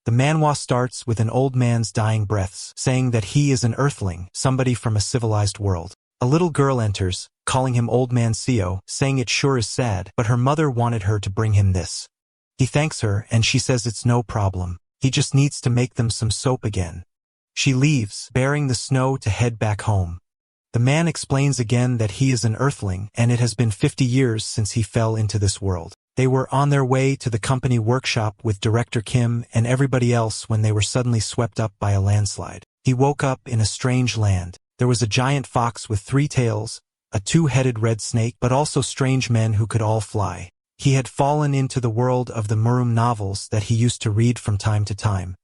The manhwa starts with an old man's dying breaths, saying that he is an earthling, somebody from a civilized world. A little girl enters, calling him Old Man Seo, saying it sure is sad, but her mother wanted her to bring him this. He thanks her, and she says it's no problem. He just needs to make them some soap again. She leaves, bearing the snow to head back home. The man explains again that he is an earthling, and it has been 50 years since he fell into this world. They were on their way to the company workshop with Director Kim and everybody else when they were suddenly swept up by a landslide. He woke up in a strange land. There was a giant fox with 3 tails, a 2-headed red snake, but also strange men who could all fly. He had fallen into the world of the Murum novels that he used to read from time to time.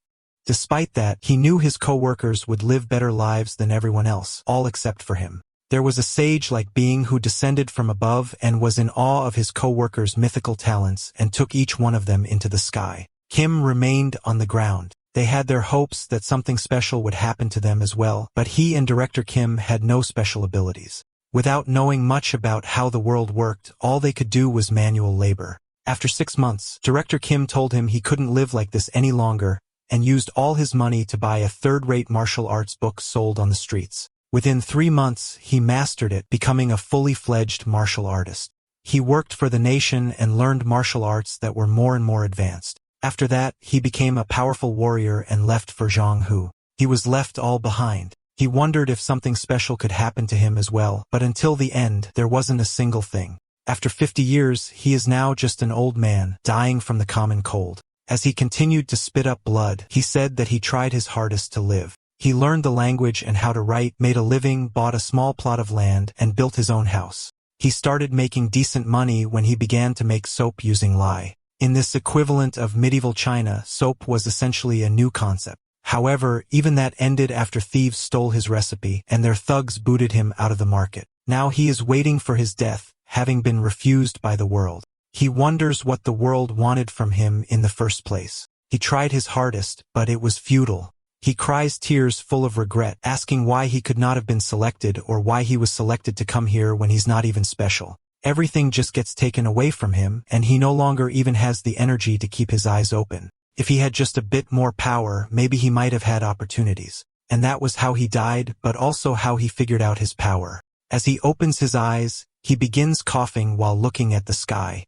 Despite that, he knew his co-workers would live better lives than everyone else, all except for him. There was a sage-like being who descended from above and was in awe of his co-workers' mythical talents and took each one of them into the sky. Kim remained on the ground. They had their hopes that something special would happen to them as well, but he and Director Kim had no special abilities. Without knowing much about how the world worked, all they could do was manual labor. After 6 months, Director Kim told him he couldn't live like this any longer and used all his money to buy a third-rate martial arts book sold on the streets. Within 3 months, he mastered it, becoming a fully fledged martial artist. He worked for the nation and learned martial arts that were more and more advanced. After that, he became a powerful warrior and left for Zhonghu. He was left all behind. He wondered if something special could happen to him as well, but until the end, there wasn't a single thing. After 50 years, he is now just an old man, dying from the common cold. As he continued to spit up blood, he said that he tried his hardest to live. He learned the language and how to write, made a living, bought a small plot of land, and built his own house. He started making decent money when he began to make soap using lye. In this equivalent of medieval China, soap was essentially a new concept. However, even that ended after thieves stole his recipe and their thugs booted him out of the market. Now he is waiting for his death, having been refused by the world. He wonders what the world wanted from him in the first place. He tried his hardest, but it was futile. He cries tears full of regret, asking why he could not have been selected or why he was selected to come here when he's not even special. Everything just gets taken away from him, and he no longer even has the energy to keep his eyes open. If he had just a bit more power, maybe he might have had opportunities. And that was how he died, but also how he figured out his power. As he opens his eyes, he begins coughing while looking at the sky.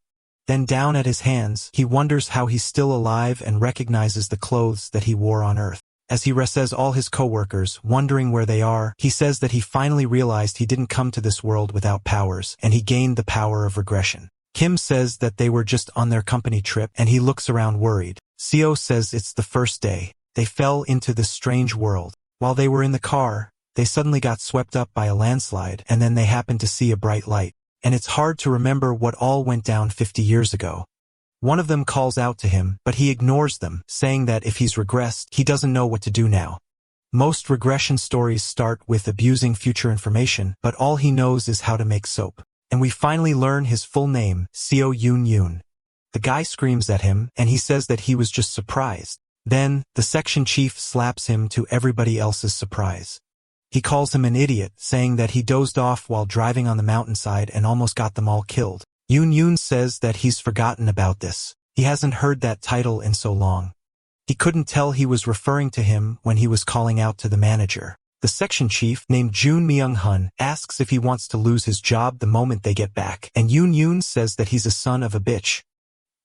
Then down at his hands, he wonders how he's still alive and recognizes the clothes that he wore on Earth. As he says all his co-workers, wondering where they are, he says that he finally realized he didn't come to this world without powers, and he gained the power of regression. Kim says that they were just on their company trip, and he looks around worried. Seo says it's the first day. They fell into this strange world. While they were in the car, they suddenly got swept up by a landslide, and then they happened to see a bright light. And it's hard to remember what all went down 50 years ago. One of them calls out to him, but he ignores them, saying that if he's regressed, he doesn't know what to do now. Most regression stories start with abusing future information, but all he knows is how to make soap. And we finally learn his full name, Seo Yoon Yoon. The guy screams at him, and he says that he was just surprised. Then, the section chief slaps him to everybody else's surprise. He calls him an idiot, saying that he dozed off while driving on the mountainside and almost got them all killed. Yoon Yoon says that he's forgotten about this. He hasn't heard that title in so long. He couldn't tell he was referring to him when he was calling out to the manager. The section chief, named Jun Myung-hun, asks if he wants to lose his job the moment they get back, and Yoon Yoon says that he's a son of a bitch.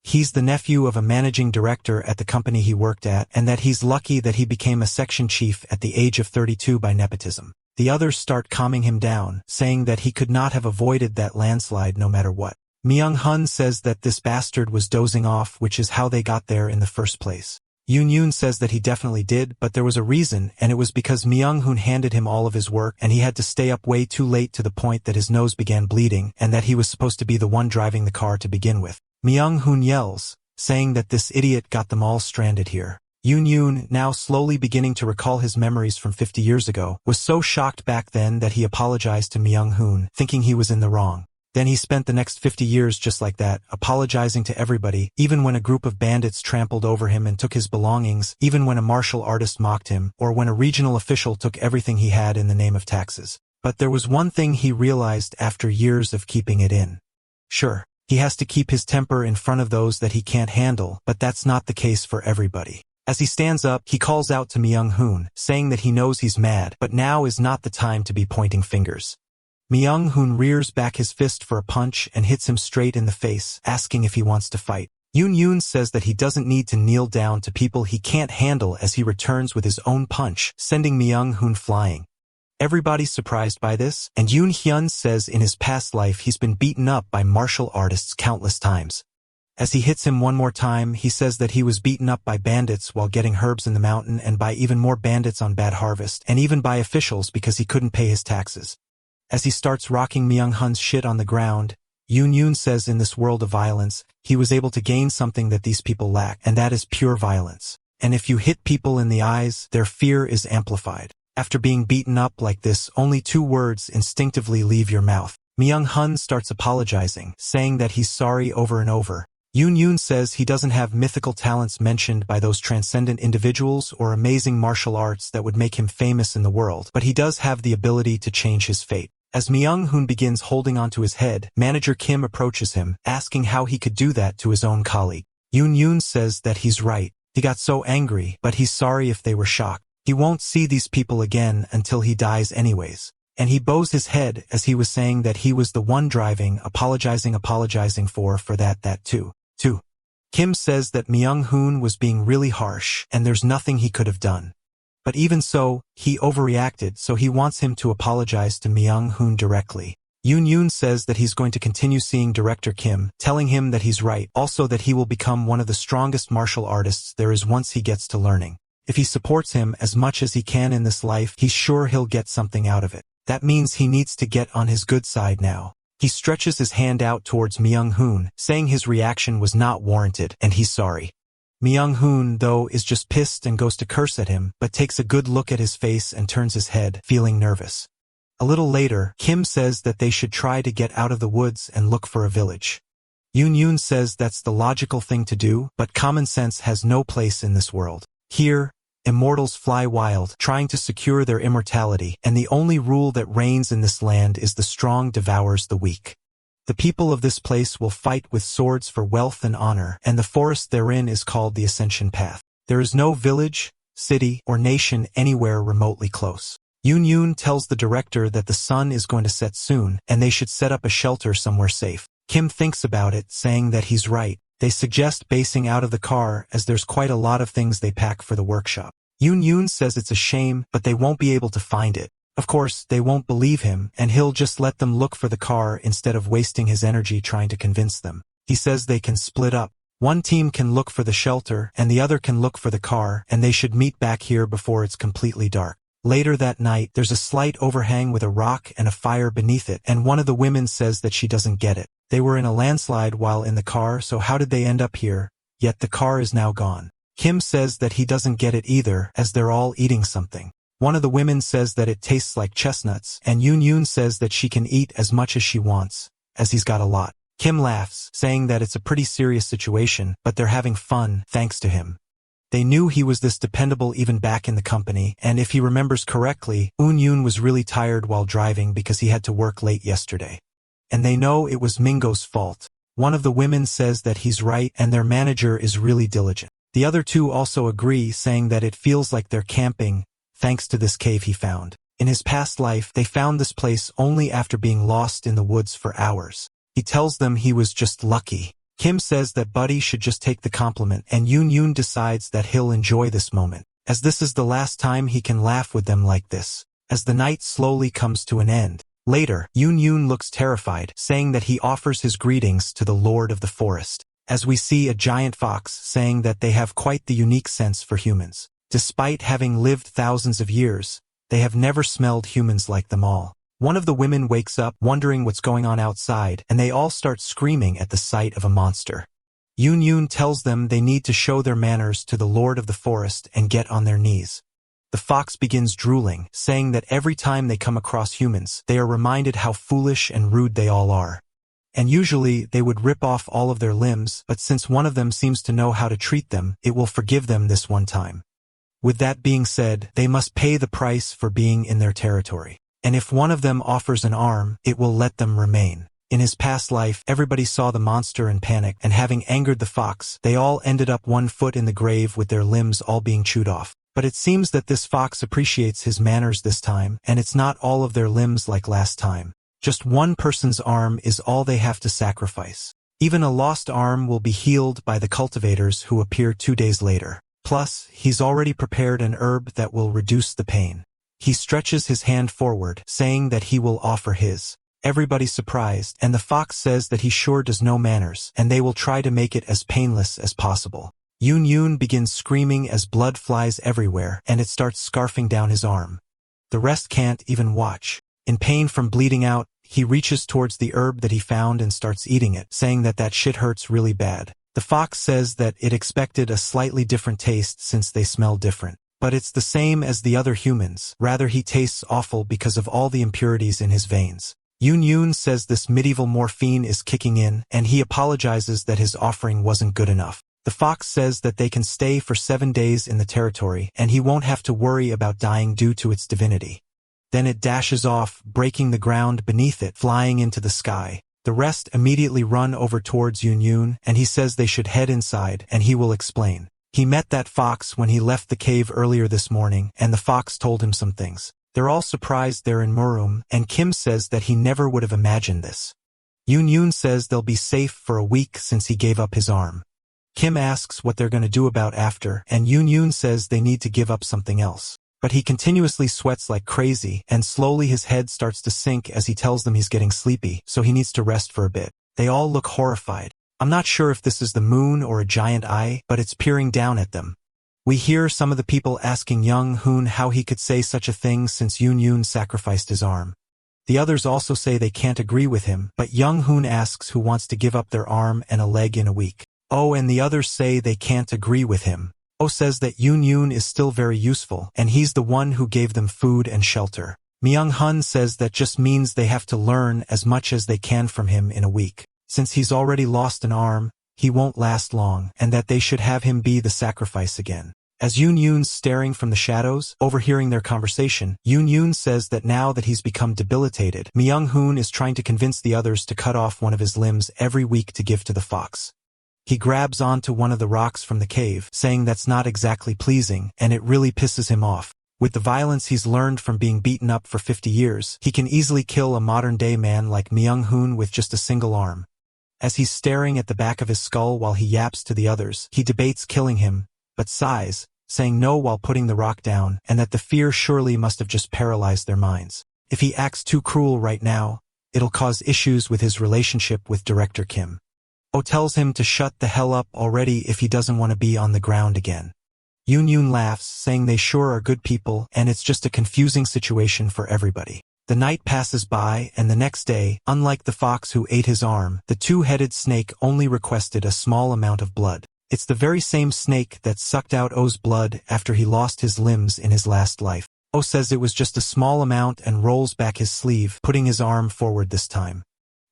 He's the nephew of a managing director at the company he worked at, and that he's lucky that he became a section chief at the age of 32 by nepotism. The others start calming him down, saying that he could not have avoided that landslide no matter what. Myung-hun says that this bastard was dozing off, which is how they got there in the first place. Yoon Yoon says that he definitely did, but there was a reason, and it was because Myung-hun handed him all of his work, and he had to stay up way too late to the point that his nose began bleeding, and that he was supposed to be the one driving the car to begin with. Myung-hun yells, saying that this idiot got them all stranded here. Yoon Yoon, now slowly beginning to recall his memories from 50 years ago, was so shocked back then that he apologized to Myung-hun, thinking he was in the wrong. Then he spent the next 50 years just like that, apologizing to everybody, even when a group of bandits trampled over him and took his belongings, even when a martial artist mocked him, or when a regional official took everything he had in the name of taxes. But there was one thing he realized after years of keeping it in. Sure, he has to keep his temper in front of those that he can't handle, but that's not the case for everybody. As he stands up, he calls out to Myung-hoon, saying that he knows he's mad, but now is not the time to be pointing fingers. Myung-hoon rears back his fist for a punch and hits him straight in the face, asking if he wants to fight. Yoon says that he doesn't need to kneel down to people he can't handle as he returns with his own punch, sending Myung-hoon flying. Everybody's surprised by this, and Yoon says in his past life he's been beaten up by martial artists countless times. As he hits him one more time, he says that he was beaten up by bandits while getting herbs in the mountain and by even more bandits on Bad Harvest, and even by officials because he couldn't pay his taxes. As he starts rocking Myung-hoon's shit on the ground, Yoon says in this world of violence, he was able to gain something that these people lack, and that is pure violence. And if you hit people in the eyes, their fear is amplified. After being beaten up like this, only 2 words instinctively leave your mouth. Myung-hoon starts apologizing, saying that he's sorry over and over. Yoon says he doesn't have mythical talents mentioned by those transcendent individuals or amazing martial arts that would make him famous in the world, but he does have the ability to change his fate. As Myung-hoon begins holding onto his head, manager Kim approaches him, asking how he could do that to his own colleague. Yoon says that he's right. He got so angry, but he's sorry if they were shocked. He won't see these people again until he dies anyways. And he bows his head as he was saying that he was the one driving, apologizing for that too. Kim says that Myung-hoon was being really harsh, and there's nothing he could have done. But even so, he overreacted, so he wants him to apologize to Myung-hoon directly. Yoon says that he's going to continue seeing Director Kim, telling him that he's right, also that he will become one of the strongest martial artists there is once he gets to learning. If he supports him as much as he can in this life, he's sure he'll get something out of it. That means he needs to get on his good side now. He stretches his hand out towards Myung-hoon, saying his reaction was not warranted, and he's sorry. Myung-hoon, though, is just pissed and goes to curse at him, but takes a good look at his face and turns his head, feeling nervous. A little later, Kim says that they should try to get out of the woods and look for a village. Yoon says that's the logical thing to do, but common sense has no place in this world. Here, immortals fly wild, trying to secure their immortality, and the only rule that reigns in this land is the strong devours the weak. The people of this place will fight with swords for wealth and honor, and the forest therein is called the Ascension Path. There is no village, city, or nation anywhere remotely close. Yoon tells the director that the sun is going to set soon, and they should set up a shelter somewhere safe. Kim thinks about it, saying that he's right. They suggest basing out of the car as there's quite a lot of things they pack for the workshop. Yoon says it's a shame, but they won't be able to find it. Of course, they won't believe him, and he'll just let them look for the car instead of wasting his energy trying to convince them. He says they can split up. One team can look for the shelter, and the other can look for the car, and they should meet back here before it's completely dark. Later that night, there's a slight overhang with a rock and a fire beneath it, and one of the women says that she doesn't get it. They were in a landslide while in the car, so how did they end up here? Yet the car is now gone. Kim says that he doesn't get it either, as they're all eating something. One of the women says that it tastes like chestnuts, and Yoon says that she can eat as much as she wants, as he's got a lot. Kim laughs, saying that it's a pretty serious situation, but they're having fun, thanks to him. They knew he was this dependable even back in the company, and if he remembers correctly, Yoon was really tired while driving because he had to work late yesterday. And they know it was Mingo's fault. One of the women says that he's right and their manager is really diligent. The other 2 also agree, saying that it feels like they're camping, thanks to this cave he found. In his past life, they found this place only after being lost in the woods for hours. He tells them he was just lucky. Kim says that Buddy should just take the compliment, and Yoon decides that he'll enjoy this moment, as this is the last time he can laugh with them like this. As the night slowly comes to an end. Later, Yoon looks terrified, saying that he offers his greetings to the Lord of the Forest. As we see a giant fox saying that they have quite the unique sense for humans. Despite having lived thousands of years, they have never smelled humans like them all. One of the women wakes up, wondering what's going on outside, and they all start screaming at the sight of a monster. Yoon tells them they need to show their manners to the Lord of the Forest and get on their knees. The fox begins drooling, saying that every time they come across humans, they are reminded how foolish and rude they all are. And usually they would rip off all of their limbs, but since one of them seems to know how to treat them, it will forgive them this one time. With that being said, they must pay the price for being in their territory. And if one of them offers an arm, it will let them remain. In his past life, everybody saw the monster and panicked, and having angered the fox, they all ended up 1 foot in the grave with their limbs all being chewed off. But it seems that this fox appreciates his manners this time, and it's not all of their limbs like last time. Just one person's arm is all they have to sacrifice. Even a lost arm will be healed by the cultivators who appear 2 days later. Plus, he's already prepared an herb that will reduce the pain. He stretches his hand forward, saying that he will offer his. Everybody's surprised, and the fox says that he sure does know manners, and they will try to make it as painless as possible. Yoon begins screaming as blood flies everywhere, and it starts scarfing down his arm. The rest can't even watch. In pain from bleeding out, he reaches towards the herb that he found and starts eating it, saying that shit hurts really bad. The fox says that it expected a slightly different taste since they smell different. But it's the same as the other humans, rather he tastes awful because of all the impurities in his veins. Yoon says this medieval morphine is kicking in, and he apologizes that his offering wasn't good enough. The fox says that they can stay for 7 days in the territory, and he won't have to worry about dying due to its divinity. Then it dashes off, breaking the ground beneath it, flying into the sky. The rest immediately run over towards Yoon, and he says they should head inside, and he will explain. He met that fox when he left the cave earlier this morning, and the fox told him some things. They're all surprised they're in Murum, and Kim says that he never would have imagined this. Yoon says they'll be safe for a week since he gave up his arm. Kim asks what they're gonna do about after, and Yoon says they need to give up something else. But he continuously sweats like crazy, and slowly his head starts to sink as he tells them he's getting sleepy, so he needs to rest for a bit. They all look horrified. I'm not sure if this is the moon or a giant eye, but it's peering down at them. We hear some of the people asking Yoon how he could say such a thing since Yoon sacrificed his arm. The others also say they can't agree with him, but Yoon asks who wants to give up their arm and a leg in a week. Oh, and the others say they can't agree with him. Oh says that Yoon is still very useful, and he's the one who gave them food and shelter. Myung-hun says that just means they have to learn as much as they can from him in a week. Since he's already lost an arm, he won't last long, and that they should have him be the sacrifice again. As Yoon's staring from the shadows, overhearing their conversation, Yoon says that now that he's become debilitated, Myung-hun is trying to convince the others to cut off one of his limbs every week to give to the fox. He grabs onto one of the rocks from the cave, saying that's not exactly pleasing, and it really pisses him off. With the violence he's learned from being beaten up for 50 years, he can easily kill a modern-day man like Myung-hun with just a single arm. As he's staring at the back of his skull while he yaps to the others, he debates killing him, but sighs, saying no while putting the rock down, and that the fear surely must have just paralyzed their minds. If he acts too cruel right now, it'll cause issues with his relationship with director Kim. Oh tells him to shut the hell up already if he doesn't want to be on the ground again. Yoon laughs, saying they sure are good people, and it's just a confusing situation for everybody. The night passes by, and the next day, unlike the fox who ate his arm, the two-headed snake only requested a small amount of blood. It's the very same snake that sucked out O's blood after he lost his limbs in his last life. O says it was just a small amount and rolls back his sleeve, putting his arm forward this time.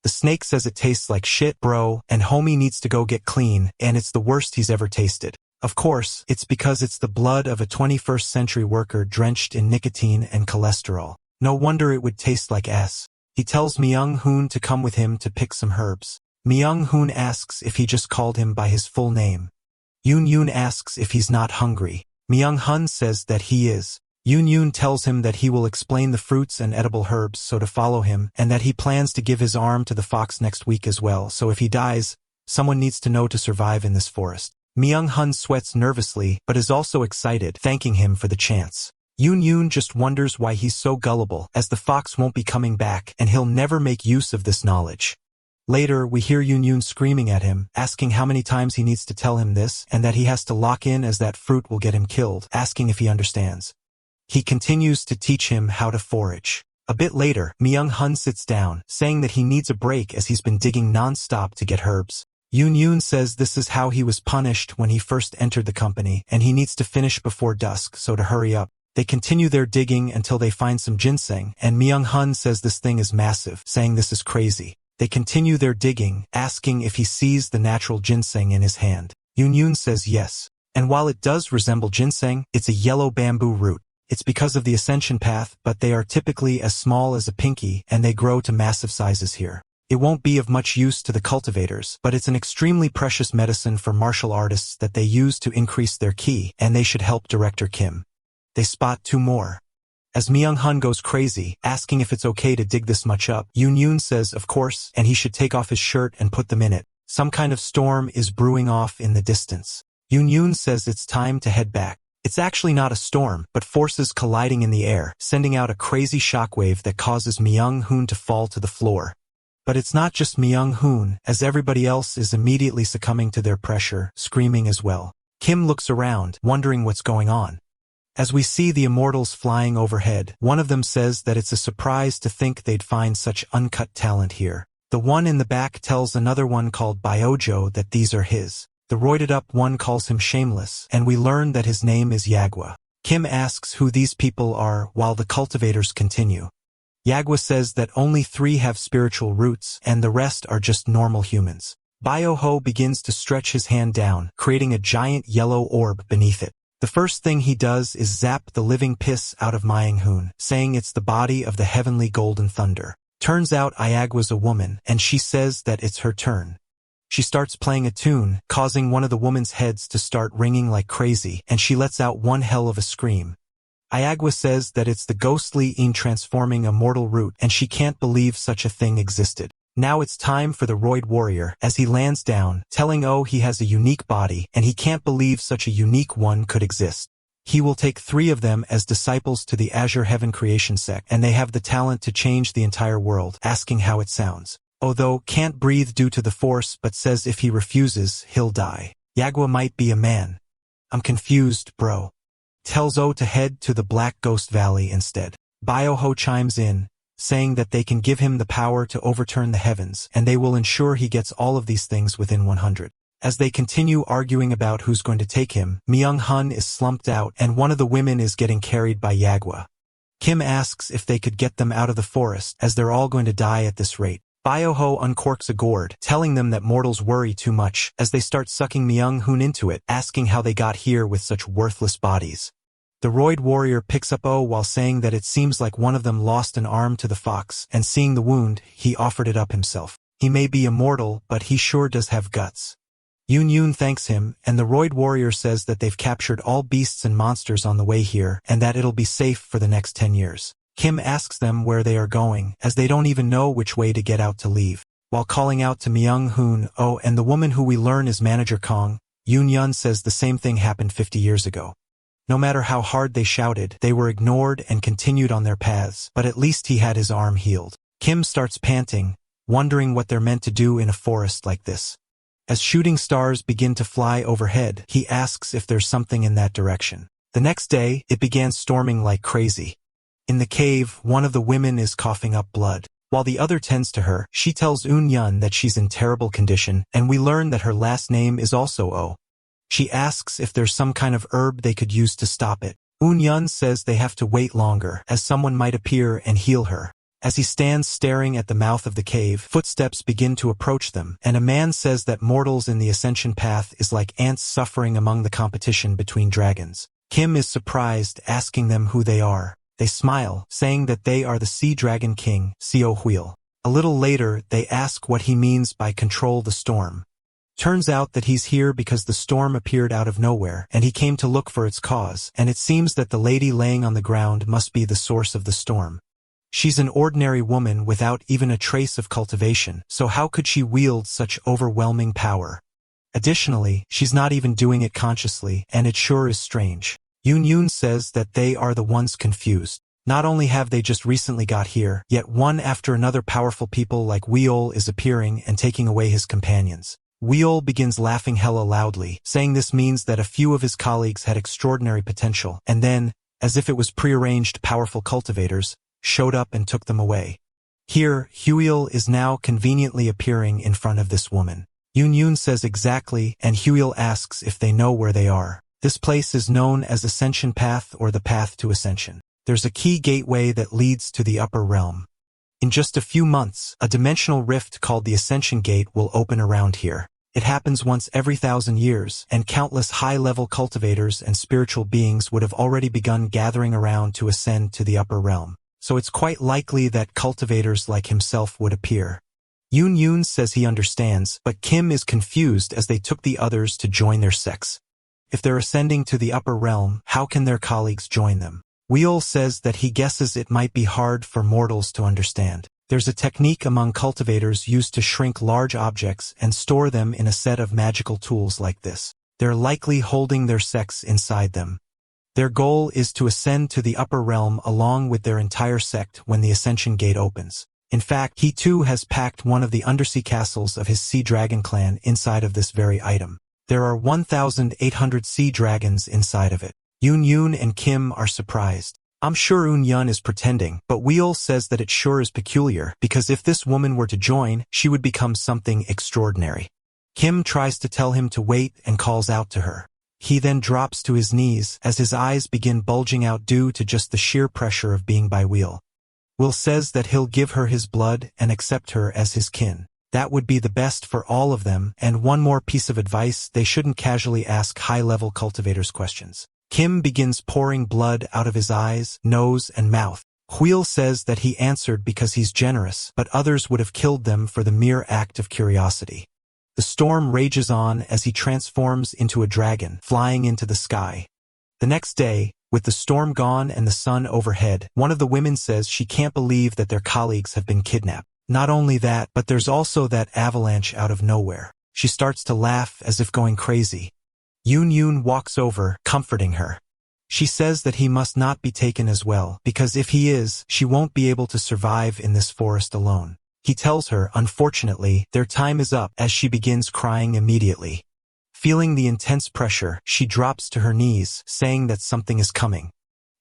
The snake says it tastes like shit, bro, and homie needs to go get clean, and it's the worst he's ever tasted. Of course, it's because it's the blood of a 21st century worker drenched in nicotine and cholesterol. No wonder it would taste like ass. He tells Myung-hun to come with him to pick some herbs. Myung-hun asks if he just called him by his full name. Yoon asks if he's not hungry. Myung-hun says that he is. Yoon tells him that he will explain the fruits and edible herbs so to follow him, and that he plans to give his arm to the fox next week as well, so if he dies, someone needs to know to survive in this forest. Myung-hun sweats nervously, but is also excited, thanking him for the chance. Yoon just wonders why he's so gullible, as the fox won't be coming back, and he'll never make use of this knowledge. Later, we hear Yoon screaming at him, asking how many times he needs to tell him this, and that he has to lock in as that fruit will get him killed, asking if he understands. He continues to teach him how to forage. A bit later, Myung-hun sits down, saying that he needs a break as he's been digging non-stop to get herbs. Yoon says this is how he was punished when he first entered the company, and he needs to finish before dusk, so to hurry up. They continue their digging until they find some ginseng, and Myung-hun says this thing is massive, saying this is crazy. They continue their digging, asking if he sees the natural ginseng in his hand. Yoon says yes. And while it does resemble ginseng, it's a yellow bamboo root. It's because of the ascension path, but they are typically as small as a pinky, and they grow to massive sizes here. It won't be of much use to the cultivators, but it's an extremely precious medicine for martial artists that they use to increase their ki, and they should help Director Kim. They spot 2 more. As Myung-hun goes crazy, asking if it's okay to dig this much up, Yoon says of course, and he should take off his shirt and put them in it. Some kind of storm is brewing off in the distance. Yoon says it's time to head back. It's actually not a storm, but forces colliding in the air, sending out a crazy shockwave that causes Myung-hun to fall to the floor. But it's not just Myung-hun, as everybody else is immediately succumbing to their pressure, screaming as well. Kim looks around, wondering what's going on. As we see the immortals flying overhead, one of them says that it's a surprise to think they'd find such uncut talent here. The one in the back tells another one called Byojo that these are his. The roided-up one calls him Shameless, and we learn that his name is Yagwa. Kim asks who these people are while the cultivators continue. Yagwa says that only 3 have spiritual roots, and the rest are just normal humans. Byoho begins to stretch his hand down, creating a giant yellow orb beneath it. The first thing he does is zap the living piss out of Myung-hun, saying it's the body of the heavenly golden thunder. Turns out Ayagwa's a woman, and she says that it's her turn. She starts playing a tune, causing one of the woman's heads to start ringing like crazy, and she lets out one hell of a scream. Ayagwa says that it's the ghostly transforming immortal root, and she can't believe such a thing existed. Now it's time for the Roid Warrior, as he lands down, telling Oh he has a unique body, and he can't believe such a unique one could exist. He will take 3 of them as disciples to the Azure Heaven Creation sect, and they have the talent to change the entire world, asking how it sounds. Although can't breathe due to the force, but says if he refuses, he'll die. Yagwa might be a man. I'm confused, bro. Tells O to head to the Black Ghost Valley instead. Byoho chimes in, saying that they can give him the power to overturn the heavens, and they will ensure he gets all of these things within 100. As they continue arguing about who's going to take him, Myung-hun is slumped out, and one of the women is getting carried by Yagwa. Kim asks if they could get them out of the forest, as they're all going to die at this rate. Byoho uncorks a gourd, telling them that mortals worry too much, as they start sucking Myung-hun into it, asking how they got here with such worthless bodies. The Roid Warrior picks up O while saying that it seems like one of them lost an arm to the fox, and seeing the wound, he offered it up himself. He may be immortal, but he sure does have guts. Yoon thanks him, and the Roid Warrior says that they've captured all beasts and monsters on the way here, and that it'll be safe for the next 10 years. Kim asks them where they are going, as they don't even know which way to get out to leave. While calling out to Myung-hun, Oh, and the woman who we learn is Manager Kong, Yoon says the same thing happened 50 years ago. No matter how hard they shouted, they were ignored and continued on their paths, but at least he had his arm healed. Kim starts panting, wondering what they're meant to do in a forest like this. As shooting stars begin to fly overhead, he asks if there's something in that direction. The next day, it began storming like crazy. In the cave, one of the women is coughing up blood. While the other tends to her, she tells Eun that she's in terrible condition, and we learn that her last name is also O. She asks if there's some kind of herb they could use to stop it. Eun says they have to wait longer, as someone might appear and heal her. As he stands staring at the mouth of the cave, footsteps begin to approach them, and a man says that mortals in the ascension path is like ants suffering among the competition between dragons. Kim is surprised, asking them who they are. They smile, saying that they are the Sea Dragon King, Seo Huil. A little later, they ask what he means by control the storm. Turns out that he's here because the storm appeared out of nowhere, and he came to look for its cause, and it seems that the lady laying on the ground must be the source of the storm. She's an ordinary woman without even a trace of cultivation, so how could she wield such overwhelming power? Additionally, she's not even doing it consciously, and it sure is strange. Yoon says that they are the ones confused. Not only have they just recently got here, yet one after another powerful people like Weol is appearing and taking away his companions. Weol begins laughing hella loudly, saying this means that a few of his colleagues had extraordinary potential, and then, as if it was prearranged, powerful cultivators showed up and took them away. Here, Huil is now conveniently appearing in front of this woman. Yoon says exactly, and Huil asks if they know where they are. This place is known as Ascension Path or the Path to Ascension. There's a key gateway that leads to the upper realm. In just a few months, a dimensional rift called the Ascension Gate will open around here. It happens once every 1,000 years, and countless high-level cultivators and spiritual beings would have already begun gathering around to ascend to the upper realm. So it's quite likely that cultivators like himself would appear. Yoon Yoon says he understands, but Kim is confused as they took the others to join their sects. If they're ascending to the upper realm, how can their colleagues join them? Wheel says that he guesses it might be hard for mortals to understand. There's a technique among cultivators used to shrink large objects and store them in a set of magical tools like this. They're likely holding their sects inside them. Their goal is to ascend to the upper realm along with their entire sect when the ascension gate opens. In fact, he too has packed one of the undersea castles of his Sea Dragon clan inside of this very item. There are 1,800 sea dragons inside of it. Yoon Yoon and Kim are surprised. I'm sure Eun Yun is pretending, but Wheel says that it sure is peculiar, because if this woman were to join, she would become something extraordinary. Kim tries to tell him to wait and calls out to her. He then drops to his knees as his eyes begin bulging out due to just the sheer pressure of being by Wheel. Will says that he'll give her his blood and accept her as his kin. That would be the best for all of them, and one more piece of advice, they shouldn't casually ask high-level cultivators questions. Kim begins pouring blood out of his eyes, nose, and mouth. Wheel says that he answered because he's generous, but others would have killed them for the mere act of curiosity. The storm rages on as he transforms into a dragon, flying into the sky. The next day, with the storm gone and the sun overhead, one of the women says she can't believe that their colleagues have been kidnapped. Not only that, but there's also that avalanche out of nowhere. She starts to laugh as if going crazy. Yoon Yoon walks over, comforting her. She says that he must not be taken as well, because if he is, she won't be able to survive in this forest alone. He tells her, unfortunately, their time is up, as she begins crying immediately. Feeling the intense pressure, she drops to her knees, saying that something is coming.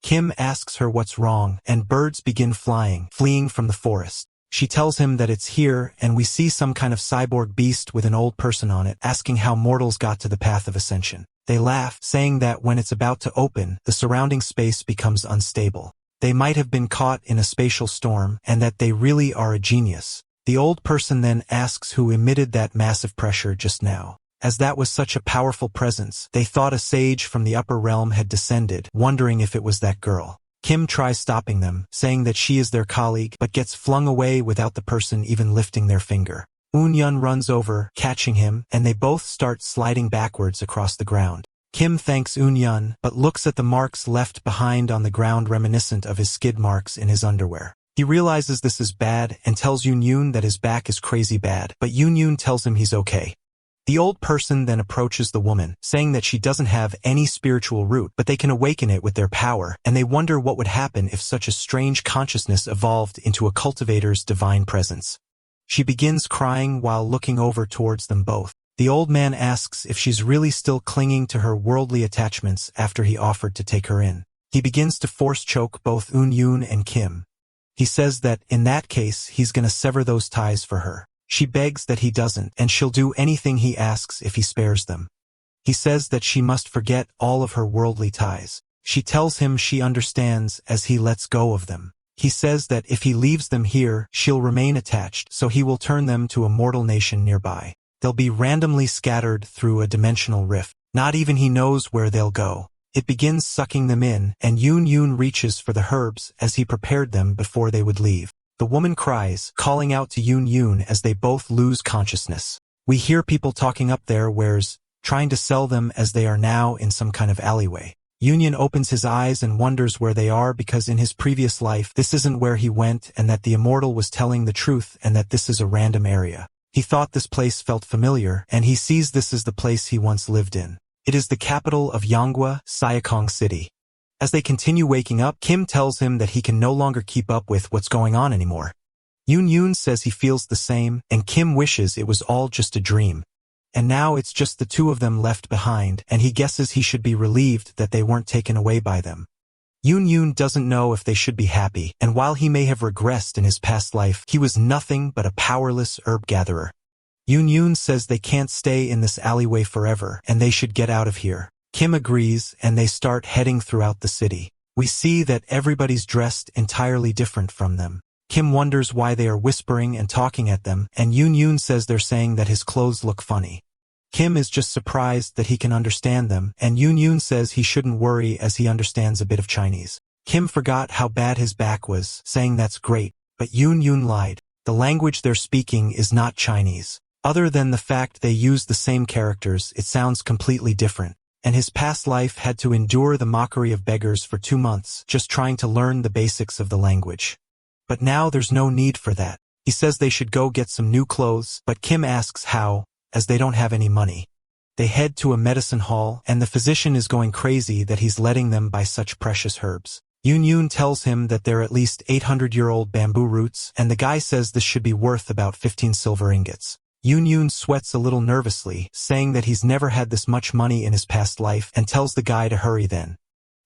Kim asks her what's wrong, and birds begin flying, fleeing from the forest. She tells him that it's here, and we see some kind of cyborg beast with an old person on it, asking how mortals got to the path of ascension. They laugh, saying that when it's about to open, the surrounding space becomes unstable. They might have been caught in a spatial storm, and that they really are a genius. The old person then asks who emitted that massive pressure just now. As that was such a powerful presence, they thought a sage from the upper realm had descended, wondering if it was that girl. Kim tries stopping them, saying that she is their colleague, but gets flung away without the person even lifting their finger. Eun Yun runs over, catching him, and they both start sliding backwards across the ground. Kim thanks Eun Yun, but looks at the marks left behind on the ground reminiscent of his skid marks in his underwear. He realizes this is bad and tells Yoon Yoon that his back is crazy bad, but Yoon Yoon tells him he's okay. The old person then approaches the woman, saying that she doesn't have any spiritual root, but they can awaken it with their power, and they wonder what would happen if such a strange consciousness evolved into a cultivator's divine presence. She begins crying while looking over towards them both. The old man asks if she's really still clinging to her worldly attachments after he offered to take her in. He begins to force choke both Eun Yoon and Kim. He says that, in that case, he's gonna sever those ties for her. She begs that he doesn't, and she'll do anything he asks if he spares them. He says that she must forget all of her worldly ties. She tells him she understands as he lets go of them. He says that if he leaves them here, she'll remain attached, so he will turn them to a mortal nation nearby. They'll be randomly scattered through a dimensional rift. Not even he knows where they'll go. It begins sucking them in, and Yoon Yoon reaches for the herbs as he prepared them before they would leave. The woman cries, calling out to Yoon Yoon as they both lose consciousness. We hear people talking up there where's trying to sell them as they are now in some kind of alleyway. Yoon Yoon opens his eyes and wonders where they are because in his previous life this isn't where he went and that the immortal was telling the truth and that this is a random area. He thought this place felt familiar, and he sees this as the place he once lived in. It is the capital of Yanghwa, Sayakong City. As they continue waking up, Kim tells him that he can no longer keep up with what's going on anymore. Yoon Yoon says he feels the same, and Kim wishes it was all just a dream. And now it's just the two of them left behind, and he guesses he should be relieved that they weren't taken away by them. Yoon Yoon doesn't know if they should be happy, and while he may have regressed in his past life, he was nothing but a powerless herb gatherer. Yoon Yoon says they can't stay in this alleyway forever, and they should get out of here. Kim agrees, and they start heading throughout the city. We see that everybody's dressed entirely different from them. Kim wonders why they are whispering and talking at them, and Yoon Yoon says they're saying that his clothes look funny. Kim is just surprised that he can understand them, and Yoon Yoon says he shouldn't worry as he understands a bit of Chinese. Kim forgot how bad his back was, saying that's great, but Yoon Yoon lied. The language they're speaking is not Chinese. Other than the fact they use the same characters, it sounds completely different. And his past life had to endure the mockery of beggars for 2 months, just trying to learn the basics of the language. But now there's no need for that. He says they should go get some new clothes, but Kim asks how, as they don't have any money. They head to a medicine hall, and the physician is going crazy that he's letting them buy such precious herbs. Yoon tells him that they're at least 800-year-old bamboo roots, and the guy says this should be worth about 15 silver ingots. Yoon sweats a little nervously, saying that he's never had this much money in his past life, and tells the guy to hurry then.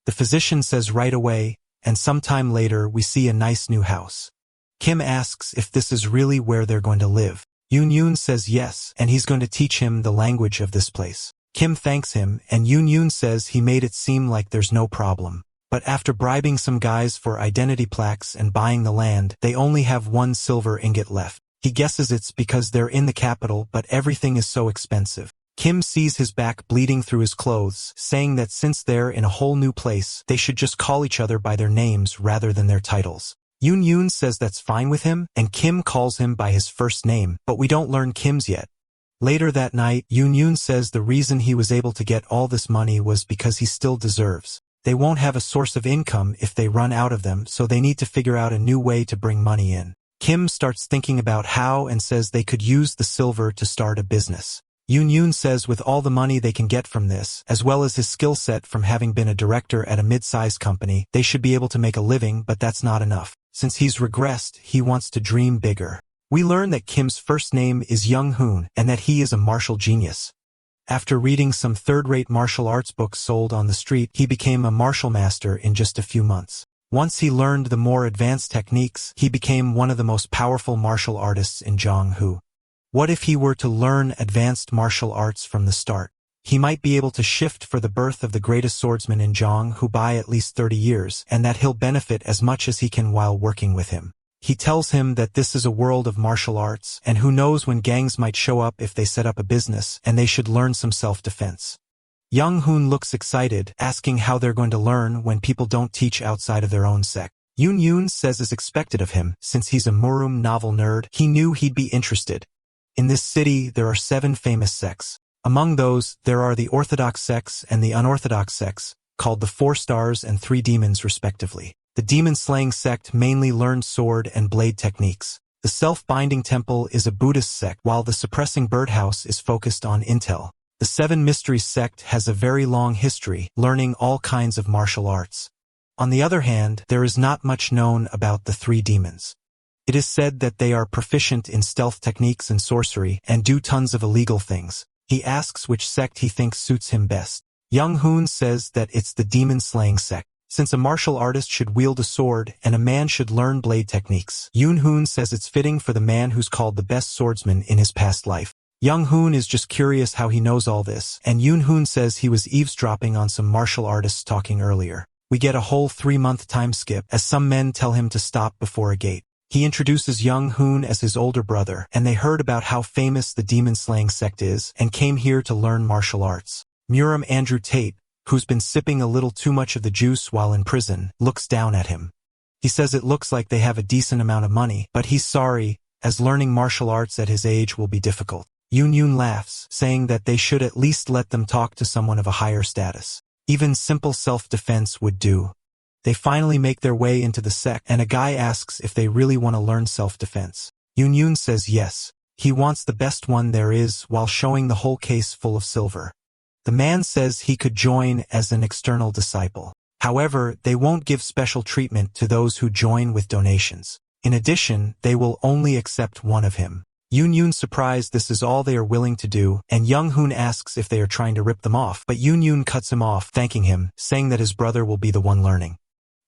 The physician says right away, and sometime later we see a nice new house. Kim asks if this is really where they're going to live. Yoon says yes, and he's going to teach him the language of this place. Kim thanks him, and Yoon says he made it seem like there's no problem. But after bribing some guys for identity plaques and buying the land, they only have 1 silver ingot left. He guesses it's because they're in the capital, but everything is so expensive. Kim sees his back bleeding through his clothes, saying that since they're in a whole new place, they should just call each other by their names rather than their titles. Yoon says that's fine with him, and Kim calls him by his first name, but we don't learn Kim's yet. Later that night, Yoon says the reason he was able to get all this money was because he still deserves. They won't have a source of income if they run out of them, so they need to figure out a new way to bring money in. Kim starts thinking about how and says they could use the silver to start a business. Yoon says with all the money they can get from this, as well as his skill set from having been a director at a mid-sized company, they should be able to make a living, but that's not enough. Since he's regressed, he wants to dream bigger. We learn that Kim's first name is Young-hoon, and that he is a martial genius. After reading some third-rate martial arts books sold on the street, he became a martial master in just a few months. Once he learned the more advanced techniques, he became one of the most powerful martial artists in Jonghu. What if he were to learn advanced martial arts from the start? He might be able to shift for the birth of the greatest swordsman in Jonghu by at least 30 years, and that he'll benefit as much as he can while working with him. He tells him that this is a world of martial arts, and who knows when gangs might show up if they set up a business, and they should learn some self-defense. Young-hoon looks excited, asking how they're going to learn when people don't teach outside of their own sect. Yoon says as expected of him, since he's a Murum novel nerd, he knew he'd be interested. In this city, there are 7 famous sects. Among those, there are the orthodox sects and the unorthodox sects, called the 4 stars and 3 demons respectively. The demon-slaying sect mainly learned sword and blade techniques. The self-binding temple is a Buddhist sect, while the suppressing birdhouse is focused on intel. The 7 mysteries sect has a very long history, learning all kinds of martial arts. On the other hand, there is not much known about the 3 demons. It is said that they are proficient in stealth techniques and sorcery, and do tons of illegal things. He asks which sect he thinks suits him best. Young-hoon says that it's the demon-slaying sect. Since a martial artist should wield a sword, and a man should learn blade techniques, Yoon-hoon says it's fitting for the man who's called the best swordsman in his past life. Young-hoon is just curious how he knows all this, and Yoon-hoon says he was eavesdropping on some martial artists talking earlier. We get a whole 3-month time skip, as some men tell him to stop before a gate. He introduces Young-hoon as his older brother, and they heard about how famous the demon-slaying sect is, and came here to learn martial arts. Murum Andrew Tate, who's been sipping a little too much of the juice while in prison, looks down at him. He says it looks like they have a decent amount of money, but he's sorry, as learning martial arts at his age will be difficult. Yoon laughs, saying that they should at least let them talk to someone of a higher status. Even simple self-defense would do. They finally make their way into the sect, and a guy asks if they really want to learn self-defense. Yoon says yes. He wants the best one there is, while showing the whole case full of silver. The man says he could join as an external disciple. However, they won't give special treatment to those who join with donations. In addition, they will only accept one of him. Yoon surprised this is all they are willing to do, and Young-hoon asks if they are trying to rip them off, but Yoon cuts him off, thanking him, saying that his brother will be the one learning.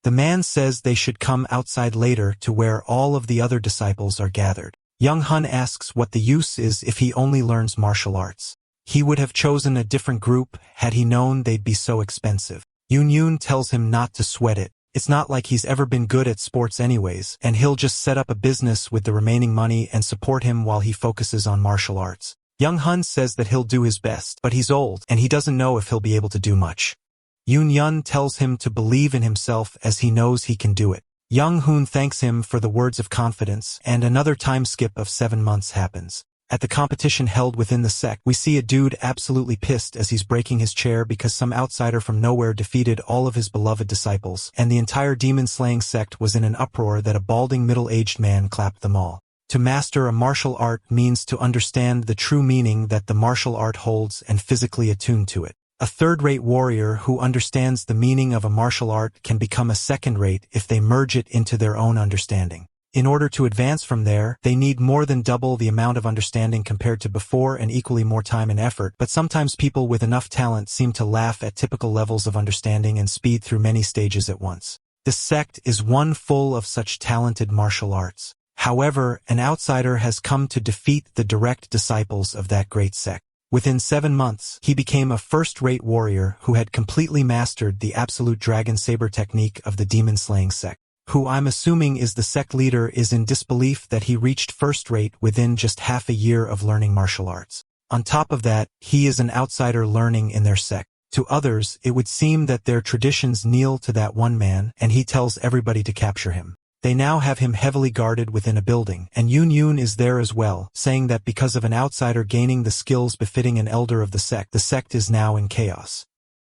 The man says they should come outside later to where all of the other disciples are gathered. Young-hoon asks what the use is if he only learns martial arts. He would have chosen a different group had he known they'd be so expensive. Yoon tells him not to sweat it. It's not like he's ever been good at sports anyways, and he'll just set up a business with the remaining money and support him while he focuses on martial arts. Young-hoon says that he'll do his best, but he's old, and he doesn't know if he'll be able to do much. Yoon tells him to believe in himself as he knows he can do it. Young Hoon thanks him for the words of confidence, and another time skip of 7 months happens. At the competition held within the sect, we see a dude absolutely pissed as he's breaking his chair because some outsider from nowhere defeated all of his beloved disciples, and the entire demon-slaying sect was in an uproar that a balding middle-aged man clapped them all. To master a martial art means to understand the true meaning that the martial art holds and physically attune to it. A third-rate warrior who understands the meaning of a martial art can become a second-rate if they merge it into their own understanding. In order to advance from there, they need more than double the amount of understanding compared to before and equally more time and effort, but sometimes people with enough talent seem to laugh at typical levels of understanding and speed through many stages at once. This sect is one full of such talented martial arts. However, an outsider has come to defeat the direct disciples of that great sect. Within 7 months, he became a first-rate warrior who had completely mastered the absolute dragon saber technique of the demon-slaying sect. Who I'm assuming is the sect leader is in disbelief that he reached first-rate within just half a year of learning martial arts. On top of that, he is an outsider learning in their sect. To others, it would seem that their traditions kneel to that one man, and he tells everybody to capture him. They now have him heavily guarded within a building, and Yoon is there as well, saying that because of an outsider gaining the skills befitting an elder of the sect is now in chaos.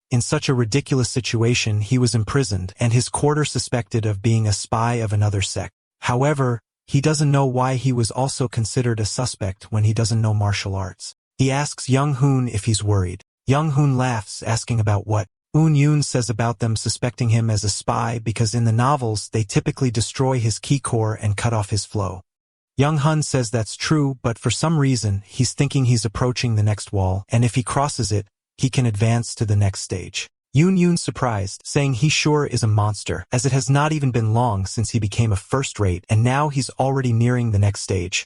In such a ridiculous situation, he was imprisoned, and his quarter suspected of being a spy of another sect. However, he doesn't know why he was also considered a suspect when he doesn't know martial arts. He asks Young Hoon if he's worried. Young Hoon laughs, asking about what. Yoon says about them suspecting him as a spy because in the novels they typically destroy his ki core and cut off his flow. Young Hoon says that's true, but for some reason he's thinking he's approaching the next wall, and if he crosses it, he can advance to the next stage. Yoon's surprised, saying he sure is a monster, as it has not even been long since he became a first-rate, and now he's already nearing the next stage.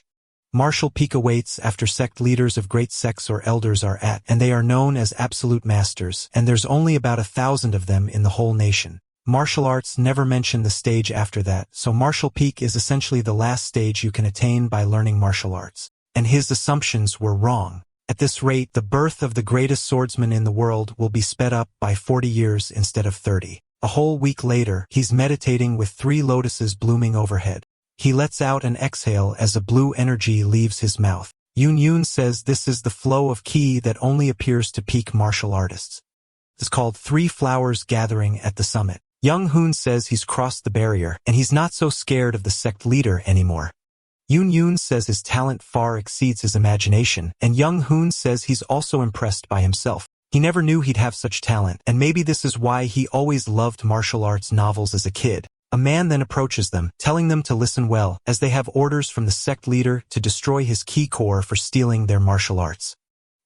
Martial peak awaits after sect leaders of great sects or elders are at, and they are known as absolute masters, and there's only about 1,000 of them in the whole nation. Martial arts never mention the stage after that, so martial peak is essentially the last stage you can attain by learning martial arts. And his assumptions were wrong. At this rate, the birth of the greatest swordsman in the world will be sped up by 40 years instead of 30. A whole week later, he's meditating with 3 lotuses blooming overhead. He lets out an exhale as a blue energy leaves his mouth. Yoon says this is the flow of ki that only appears to peak martial artists. It's called 3 flowers gathering at the summit. Young Hoon says he's crossed the barrier, and he's not so scared of the sect leader anymore. Yoon says his talent far exceeds his imagination, and Young Hoon says he's also impressed by himself. He never knew he'd have such talent, and maybe this is why he always loved martial arts novels as a kid. A man then approaches them, telling them to listen well, as they have orders from the sect leader to destroy his ki core for stealing their martial arts.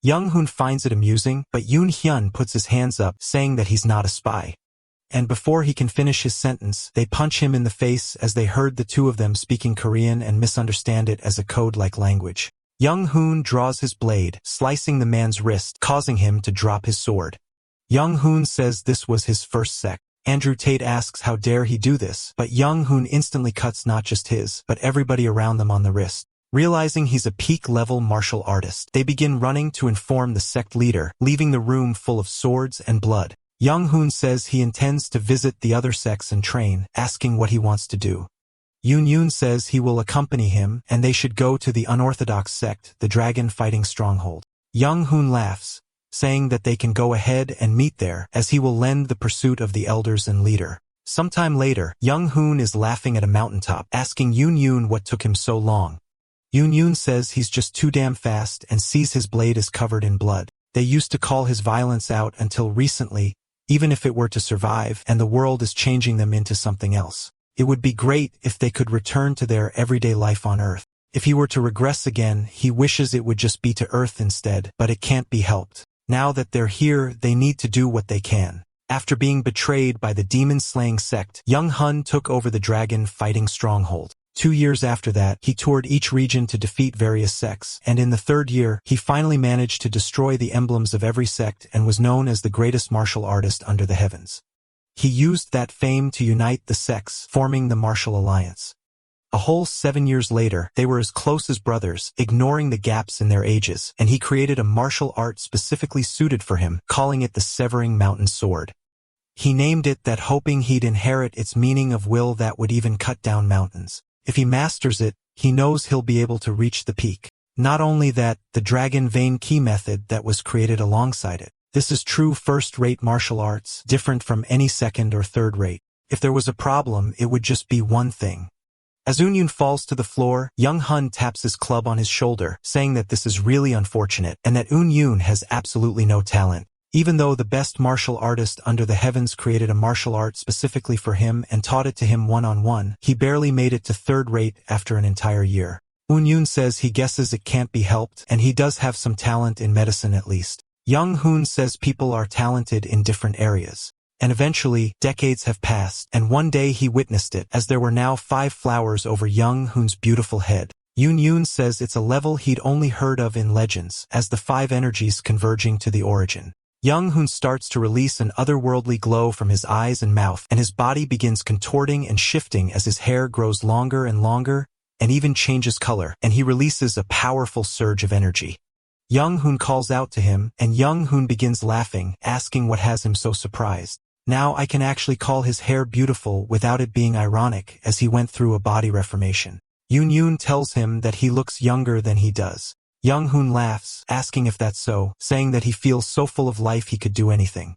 Young Hoon finds it amusing, but Yoon puts his hands up, saying that he's not a spy. And before he can finish his sentence, they punch him in the face as they heard the two of them speaking Korean and misunderstand it as a code-like language. Young Hoon draws his blade, slicing the man's wrist, causing him to drop his sword. Young Hoon says this was his first sect. Andrew Tate asks how dare he do this, but Young Hoon instantly cuts not just his, but everybody around them on the wrist. Realizing he's a peak-level martial artist, they begin running to inform the sect leader, leaving the room full of swords and blood. Young Hoon says he intends to visit the other sects and train, asking what he wants to do. Yoon says he will accompany him, and they should go to the unorthodox sect, the dragon-fighting stronghold. Young Hoon laughs, saying that they can go ahead and meet there, as he will lend the pursuit of the elders and leader. Sometime later, Young Hoon is laughing at a mountaintop, asking Yoon what took him so long. Yoon says he's just too damn fast and sees his blade is covered in blood. They used to call his violence out until recently, even if it were to survive, and the world is changing them into something else. It would be great if they could return to their everyday life on Earth. If he were to regress again, he wishes it would just be to Earth instead, but it can't be helped. Now that they're here, they need to do what they can. After being betrayed by the demon-slaying sect, Young Hoon took over the dragon-fighting stronghold. 2 years after that, he toured each region to defeat various sects, and in the 3rd year, he finally managed to destroy the emblems of every sect and was known as the greatest martial artist under the heavens. He used that fame to unite the sects, forming the Martial Alliance. A whole 7 years later, they were as close as brothers, ignoring the gaps in their ages, and he created a martial art specifically suited for him, calling it the Severing Mountain Sword. He named it that hoping he'd inherit its meaning of will that would even cut down mountains. If he masters it, he knows he'll be able to reach the peak. Not only that, the dragon vein key method that was created alongside it. This is true first-rate martial arts, different from any second or third-rate. If there was a problem, it would just be one thing. As Eun-yoon falls to the floor, Young Hun taps his club on his shoulder, saying that this is really unfortunate and that Eun-yoon has absolutely no talent. Even though the best martial artist under the heavens created a martial art specifically for him and taught it to him one-on-one, he barely made it to third-rate after an entire year. Eun-yoon says he guesses it can't be helped and he does have some talent in medicine at least. Young Hoon says people are talented in different areas. And eventually, decades have passed, and one day he witnessed it, as there were now 5 flowers over Young Hoon's beautiful head. Eun-yoon says it's a level he'd only heard of in legends, as the 5 energies converging to the origin. Young Hoon starts to release an otherworldly glow from his eyes and mouth, and his body begins contorting and shifting as his hair grows longer and longer, and even changes color, and he releases a powerful surge of energy. Young Hoon calls out to him, and Young Hoon begins laughing, asking what has him so surprised. Now I can actually call his hair beautiful without it being ironic, as he went through a body reformation. Eun-yoon tells him that he looks younger than he does. Young Hoon laughs, asking if that's so, saying that he feels so full of life he could do anything.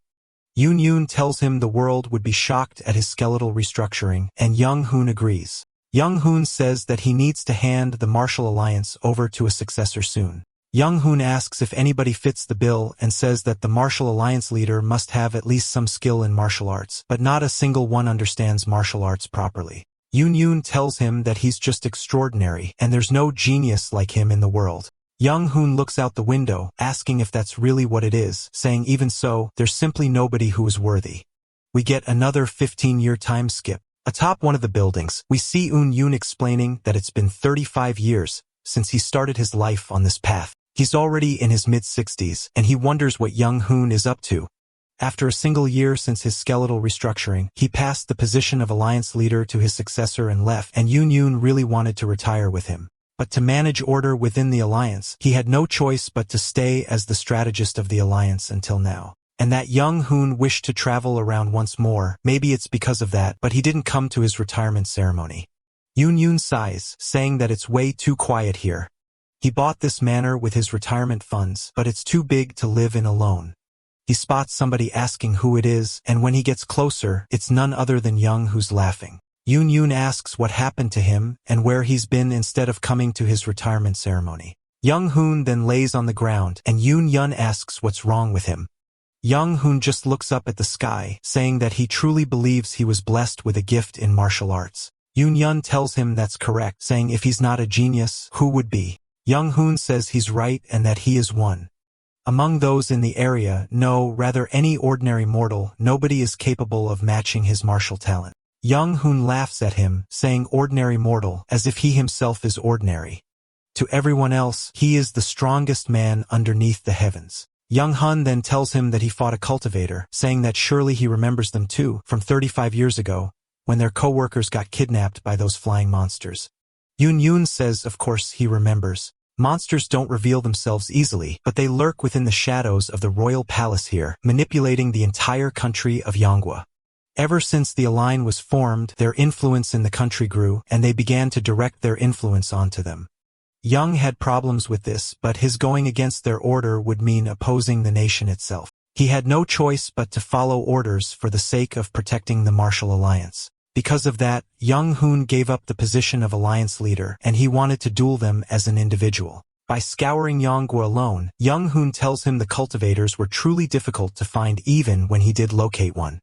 Eun-yoon tells him the world would be shocked at his skeletal restructuring, and Young Hoon agrees. Young Hoon says that he needs to hand the Martial Alliance over to a successor soon. Young Hoon asks if anybody fits the bill and says that the Martial Alliance leader must have at least some skill in martial arts, but not a single one understands martial arts properly. Eun-yoon tells him that he's just extraordinary and there's no genius like him in the world. Young Hoon looks out the window, asking if that's really what it is, saying even so, there's simply nobody who is worthy. We get another 15-year time skip. Atop one of the buildings, we see Eun-yoon explaining that it's been 35 years since he started his life on this path. He's already in his mid-60s, and he wonders what Young Hoon is up to. After a single year since his skeletal restructuring, he passed the position of alliance leader to his successor and left, and Eun-yoon really wanted to retire with him. But to manage order within the alliance, he had no choice but to stay as the strategist of the alliance until now. And that Young Hoon wished to travel around once more, maybe it's because of that, but he didn't come to his retirement ceremony. Eun-yoon sighs, saying that it's way too quiet here. He bought this manor with his retirement funds, but it's too big to live in alone. He spots somebody asking who it is, and when he gets closer, it's none other than Young who's laughing. Eun-yoon asks what happened to him and where he's been instead of coming to his retirement ceremony. Young Hoon then lays on the ground, and Eun-yoon asks what's wrong with him. Young Hoon just looks up at the sky, saying that he truly believes he was blessed with a gift in martial arts. Eun-yoon tells him that's correct, saying if he's not a genius, who would be? Young Hoon says he's right and that he is one. Among those in the area, no, rather any ordinary mortal, nobody is capable of matching his martial talent. Young Hoon laughs at him, saying ordinary mortal, as if he himself is ordinary. To everyone else, he is the strongest man underneath the heavens. Young Hun then tells him that he fought a cultivator, saying that surely he remembers them too, from 35 years ago, when their co-workers got kidnapped by those flying monsters. Eun-yoon says of course he remembers. Monsters don't reveal themselves easily, but they lurk within the shadows of the royal palace here, manipulating the entire country of Manhwa. Ever since the Align was formed, their influence in the country grew, and they began to direct their influence onto them. Young had problems with this, but his going against their order would mean opposing the nation itself. He had no choice but to follow orders for the sake of protecting the Martial Alliance. Because of that, Young Hoon gave up the position of alliance leader, and he wanted to duel them as an individual. By scouring Manhwa alone, Young Hoon tells him the cultivators were truly difficult to find even when he did locate one.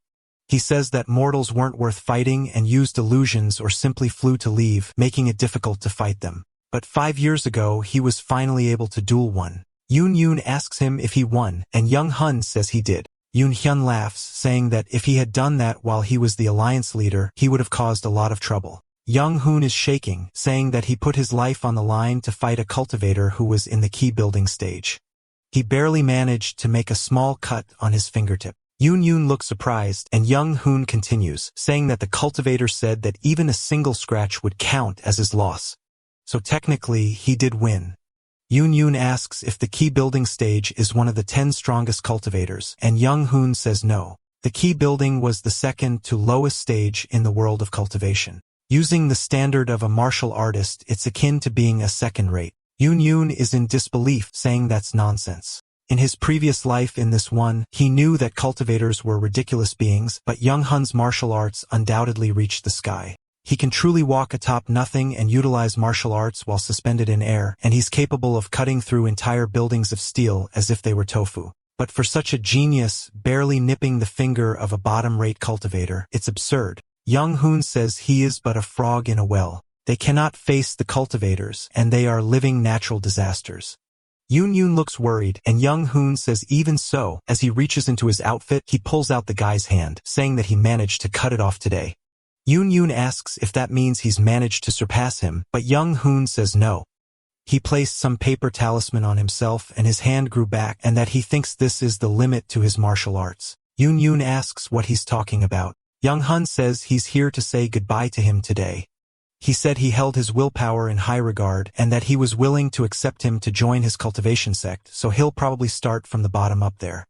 He says that mortals weren't worth fighting and used illusions or simply flew to leave, making it difficult to fight them. But 5 years ago, he was finally able to duel one. Eun-yoon asks him if he won, and Young Hun says he did. Eun-hyun laughs, saying that if he had done that while he was the alliance leader, he would have caused a lot of trouble. Young Hoon is shaking, saying that he put his life on the line to fight a cultivator who was in the key building stage. He barely managed to make a small cut on his fingertip. Eun-yoon looks surprised, and Young Hoon continues, saying that the cultivator said that even a single scratch would count as his loss. So technically, he did win. Eun-yoon asks if the key building stage is one of the 10 strongest cultivators, and Young Hoon says no. The key building was the second to lowest stage in the world of cultivation. Using the standard of a martial artist, it's akin to being a second-rate. Yoon is in disbelief, saying that's nonsense. In his previous life in this one, he knew that cultivators were ridiculous beings, but Young-hun's martial arts undoubtedly reached the sky. He can truly walk atop nothing and utilize martial arts while suspended in air, and he's capable of cutting through entire buildings of steel as if they were tofu. But for such a genius, barely nipping the finger of a bottom-rate cultivator, it's absurd. Young-hoon says he is but a frog in a well. They cannot face the cultivators, and they are living natural disasters. Yoon looks worried, and Young-hoon says even so. As he reaches into his outfit, he pulls out the guy's hand, saying that he managed to cut it off today. Yoon asks if that means he's managed to surpass him, but Young-hoon says no. He placed some paper talisman on himself and his hand grew back, and that he thinks this is the limit to his martial arts. Yoon asks what he's talking about. Young-hun says he's here to say goodbye to him today. He said he held his willpower in high regard and that he was willing to accept him to join his cultivation sect, so he'll probably start from the bottom up there.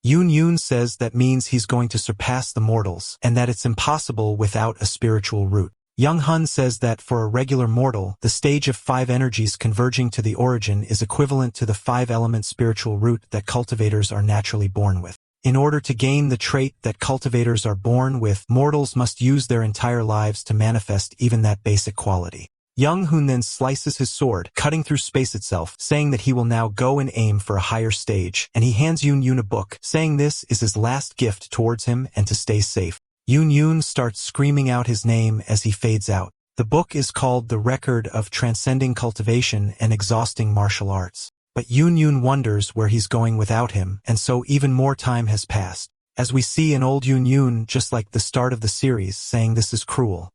Yoon says that means he's going to surpass the mortals and that it's impossible without a spiritual root. Young-hun says that for a regular mortal, the stage of 5 energies converging to the origin is equivalent to the 5-element spiritual root that cultivators are naturally born with. In order to gain the trait that cultivators are born with, mortals must use their entire lives to manifest even that basic quality. Young-hoon then slices his sword, cutting through space itself, saying that he will now go and aim for a higher stage, and he hands Yoon a book, saying this is his last gift towards him and to stay safe. Yoon starts screaming out his name as he fades out. The book is called The Record of Transcending Cultivation and Exhausting Martial Arts. But Yoon wonders where he's going without him, and so even more time has passed. As we see an old Yoon, just like the start of the series, saying this is cruel.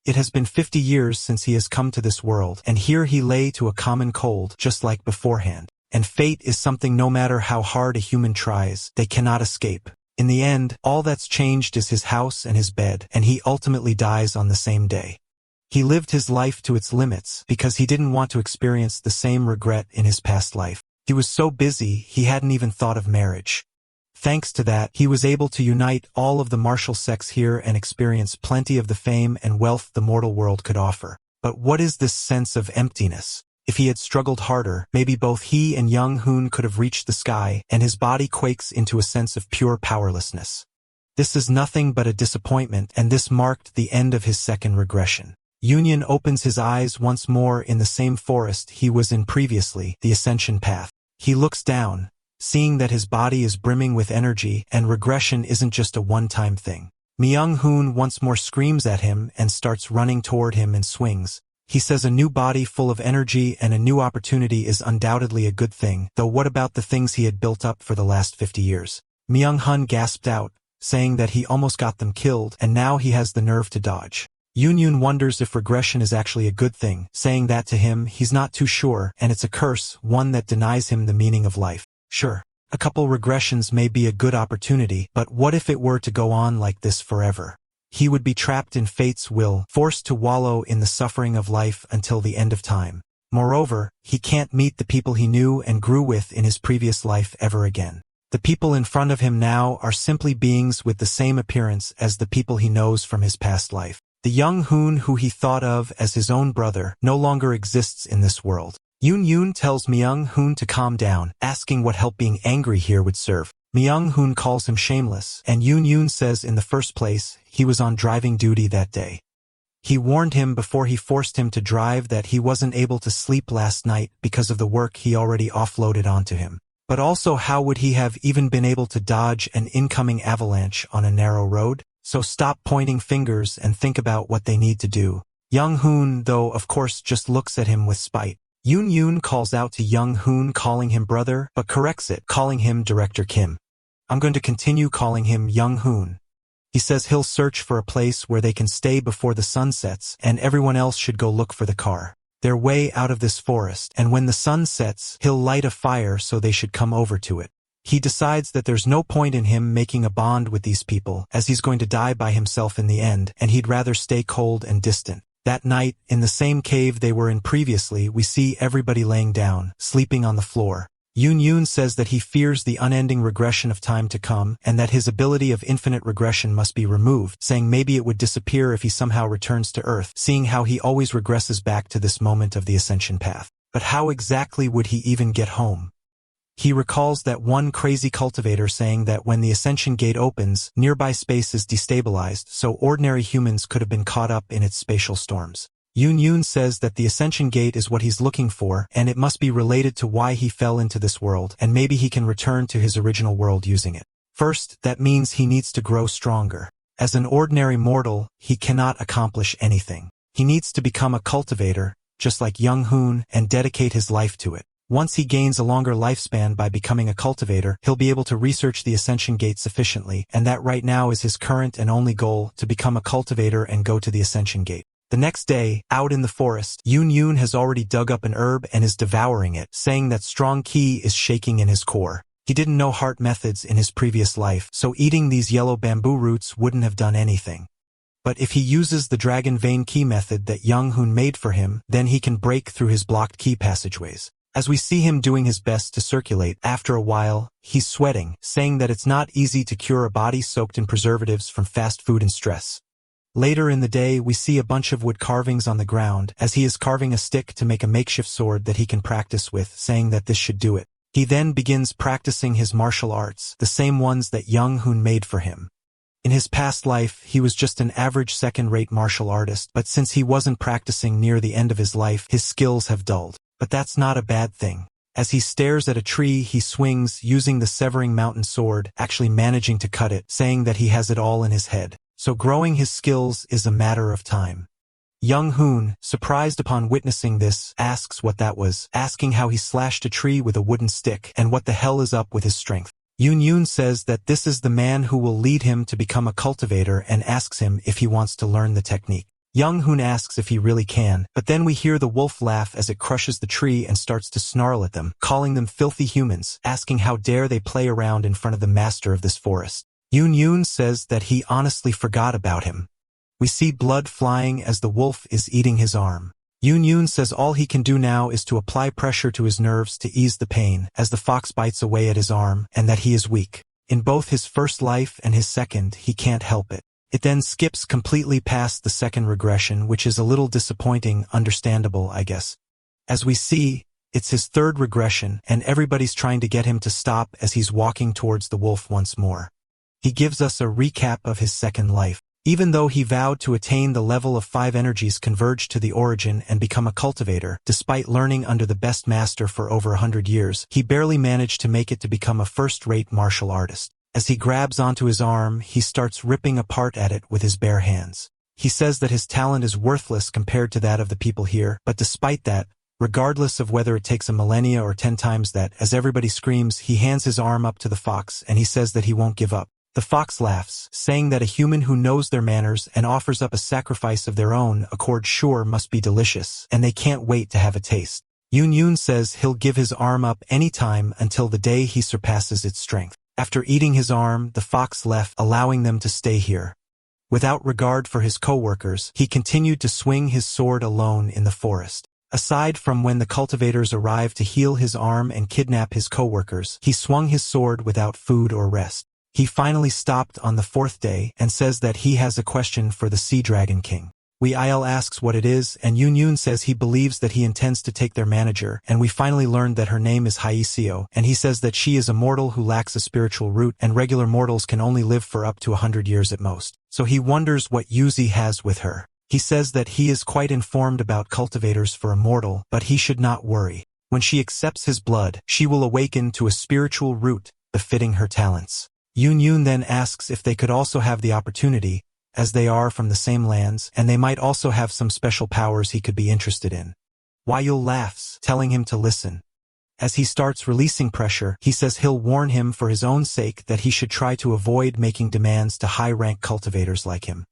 It has been 50 years since he has come to this world, and here he lay to a common cold, just like beforehand. And fate is something no matter how hard a human tries, they cannot escape. In the end, all that's changed is his house and his bed, and he ultimately dies on the same day. He lived his life to its limits because he didn't want to experience the same regret in his past life. He was so busy, he hadn't even thought of marriage. Thanks to that, he was able to unite all of the martial sects here and experience plenty of the fame and wealth the mortal world could offer. But what is this sense of emptiness? If he had struggled harder, maybe both he and Young-hoon could have reached the sky, and his body quakes into a sense of pure powerlessness. This is nothing but a disappointment, and this marked the end of his second regression. Yoon opens his eyes once more in the same forest he was in previously, the ascension path. He looks down, seeing that his body is brimming with energy, and regression isn't just a one-time thing. Young-hoon once more screams at him and starts running toward him and swings. He says a new body full of energy and a new opportunity is undoubtedly a good thing, though what about the things he had built up for the last 50 years? Young-hoon gasped out, saying that he almost got them killed, and now he has the nerve to dodge. Yoon wonders if regression is actually a good thing, saying that to him he's not too sure, and it's a curse, one that denies him the meaning of life. Sure, a couple regressions may be a good opportunity, but what if it were to go on like this forever? He would be trapped in fate's will, forced to wallow in the suffering of life until the end of time. Moreover, he can't meet the people he knew and grew with in his previous life ever again. The people in front of him now are simply beings with the same appearance as the people he knows from his past life. The Young-hoon who he thought of as his own brother no longer exists in this world. Yoon tells Young-hoon to calm down, asking what help being angry here would serve. Young-hoon calls him shameless, and Yoon says in the first place, he was on driving duty that day. He warned him before he forced him to drive that he wasn't able to sleep last night because of the work he already offloaded onto him. But also, how would he have even been able to dodge an incoming avalanche on a narrow road? So stop pointing fingers and think about what they need to do. Young-hoon, though, of course, just looks at him with spite. Yoon calls out to Young-hoon, calling him brother, but corrects it, calling him Director Kim. I'm going to continue calling him Young-hoon. He says he'll search for a place where they can stay before the sun sets, and everyone else should go look for the car. They're way out of this forest, and when the sun sets, he'll light a fire so they should come over to it. He decides that there's no point in him making a bond with these people, as he's going to die by himself in the end, and he'd rather stay cold and distant. That night, in the same cave they were in previously, we see everybody laying down, sleeping on the floor. Yun says that he fears the unending regression of time to come and that his ability of infinite regression must be removed, saying maybe it would disappear if he somehow returns to Earth, seeing how he always regresses back to this moment of the ascension path. But how exactly would he even get home? He recalls that one crazy cultivator saying that when the ascension gate opens, nearby space is destabilized, so ordinary humans could have been caught up in its spatial storms. Yun says that the ascension gate is what he's looking for, and it must be related to why he fell into this world, and maybe he can return to his original world using it. First, that means he needs to grow stronger. As an ordinary mortal, he cannot accomplish anything. He needs to become a cultivator, just like Young-hoon, and dedicate his life to it. Once he gains a longer lifespan by becoming a cultivator, he'll be able to research the ascension gate sufficiently, and that right now is his current and only goal, to become a cultivator and go to the ascension gate. The next day, out in the forest, Yun has already dug up an herb and is devouring it, saying that strong ki is shaking in his core. He didn't know heart methods in his previous life, so eating these yellow bamboo roots wouldn't have done anything. But if he uses the dragon vein ki method that Young-hoon made for him, then he can break through his blocked ki passageways. As we see him doing his best to circulate, after a while, he's sweating, saying that it's not easy to cure a body soaked in preservatives from fast food and stress. Later in the day, we see a bunch of wood carvings on the ground, as he is carving a stick to make a makeshift sword that he can practice with, saying that this should do it. He then begins practicing his martial arts, the same ones that Young-hoon made for him. In his past life, he was just an average second-rate martial artist, but since he wasn't practicing near the end of his life, his skills have dulled. But that's not a bad thing. As he stares at a tree, he swings, using the severing mountain sword, actually managing to cut it, saying that he has it all in his head. So growing his skills is a matter of time. Young-hoon, surprised upon witnessing this, asks what that was, asking how he slashed a tree with a wooden stick, and what the hell is up with his strength. Yun says that this is the man who will lead him to become a cultivator and asks him if he wants to learn the technique. Young-hoon asks if he really can, but then we hear the wolf laugh as it crushes the tree and starts to snarl at them, calling them filthy humans, asking how dare they play around in front of the master of this forest. Yun says that he honestly forgot about him. We see blood flying as the wolf is eating his arm. Yun says all he can do now is to apply pressure to his nerves to ease the pain as the fox bites away at his arm, and that he is weak. In both his first life and his second, he can't help it. It then skips completely past the second regression, which is a little disappointing, understandable, I guess. As we see, it's his third regression, and everybody's trying to get him to stop as he's walking towards the wolf once more. He gives us a recap of his second life. Even though he vowed to attain the level of 5 energies converged to the origin and become a cultivator, despite learning under the best master for over 100 years, he barely managed to make it to become a first-rate martial artist. As he grabs onto his arm, he starts ripping apart at it with his bare hands. He says that his talent is worthless compared to that of the people here, but despite that, regardless of whether it takes a millennia or 10 times that, as everybody screams, he hands his arm up to the fox and he says that he won't give up. The fox laughs, saying that a human who knows their manners and offers up a sacrifice of their own accord sure must be delicious, and they can't wait to have a taste. Yun says he'll give his arm up any time until the day he surpasses its strength. After eating his arm, the fox left, allowing them to stay here. Without regard for his co-workers, he continued to swing his sword alone in the forest. Aside from when the cultivators arrived to heal his arm and kidnap his co-workers, he swung his sword without food or rest. He finally stopped on the 4th day and says that he has a question for the Sea Dragon King. Yahello asks what it is, and Yun says he believes that he intends to take their manager, and we finally learned that her name is Haiseo, and he says that she is a mortal who lacks a spiritual root, and regular mortals can only live for up to 100 years at most. So he wonders what Yuzi has with her. He says that he is quite informed about cultivators for a mortal, but he should not worry. When she accepts his blood, she will awaken to a spiritual root, befitting her talents. Yun then asks if they could also have the opportunity, as they are from the same lands, and they might also have some special powers he could be interested in. Yahello laughs, telling him to listen. As he starts releasing pressure, he says he'll warn him for his own sake that he should try to avoid making demands to high-rank cultivators like him.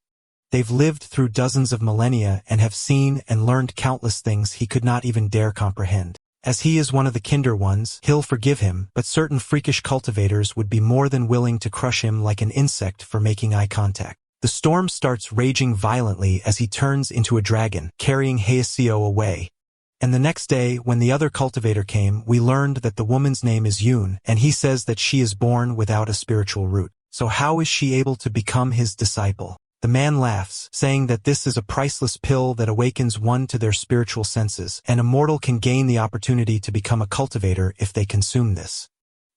They've lived through dozens of millennia and have seen and learned countless things he could not even dare comprehend. As he is one of the kinder ones, he'll forgive him, but certain freakish cultivators would be more than willing to crush him like an insect for making eye contact. The storm starts raging violently as he turns into a dragon, carrying Haiseo away. And the next day, when the other cultivator came, we learned that the woman's name is Yoon, and he says that she is born without a spiritual root. So how is she able to become his disciple? The man laughs, saying that this is a priceless pill that awakens one to their spiritual senses, and a mortal can gain the opportunity to become a cultivator if they consume this.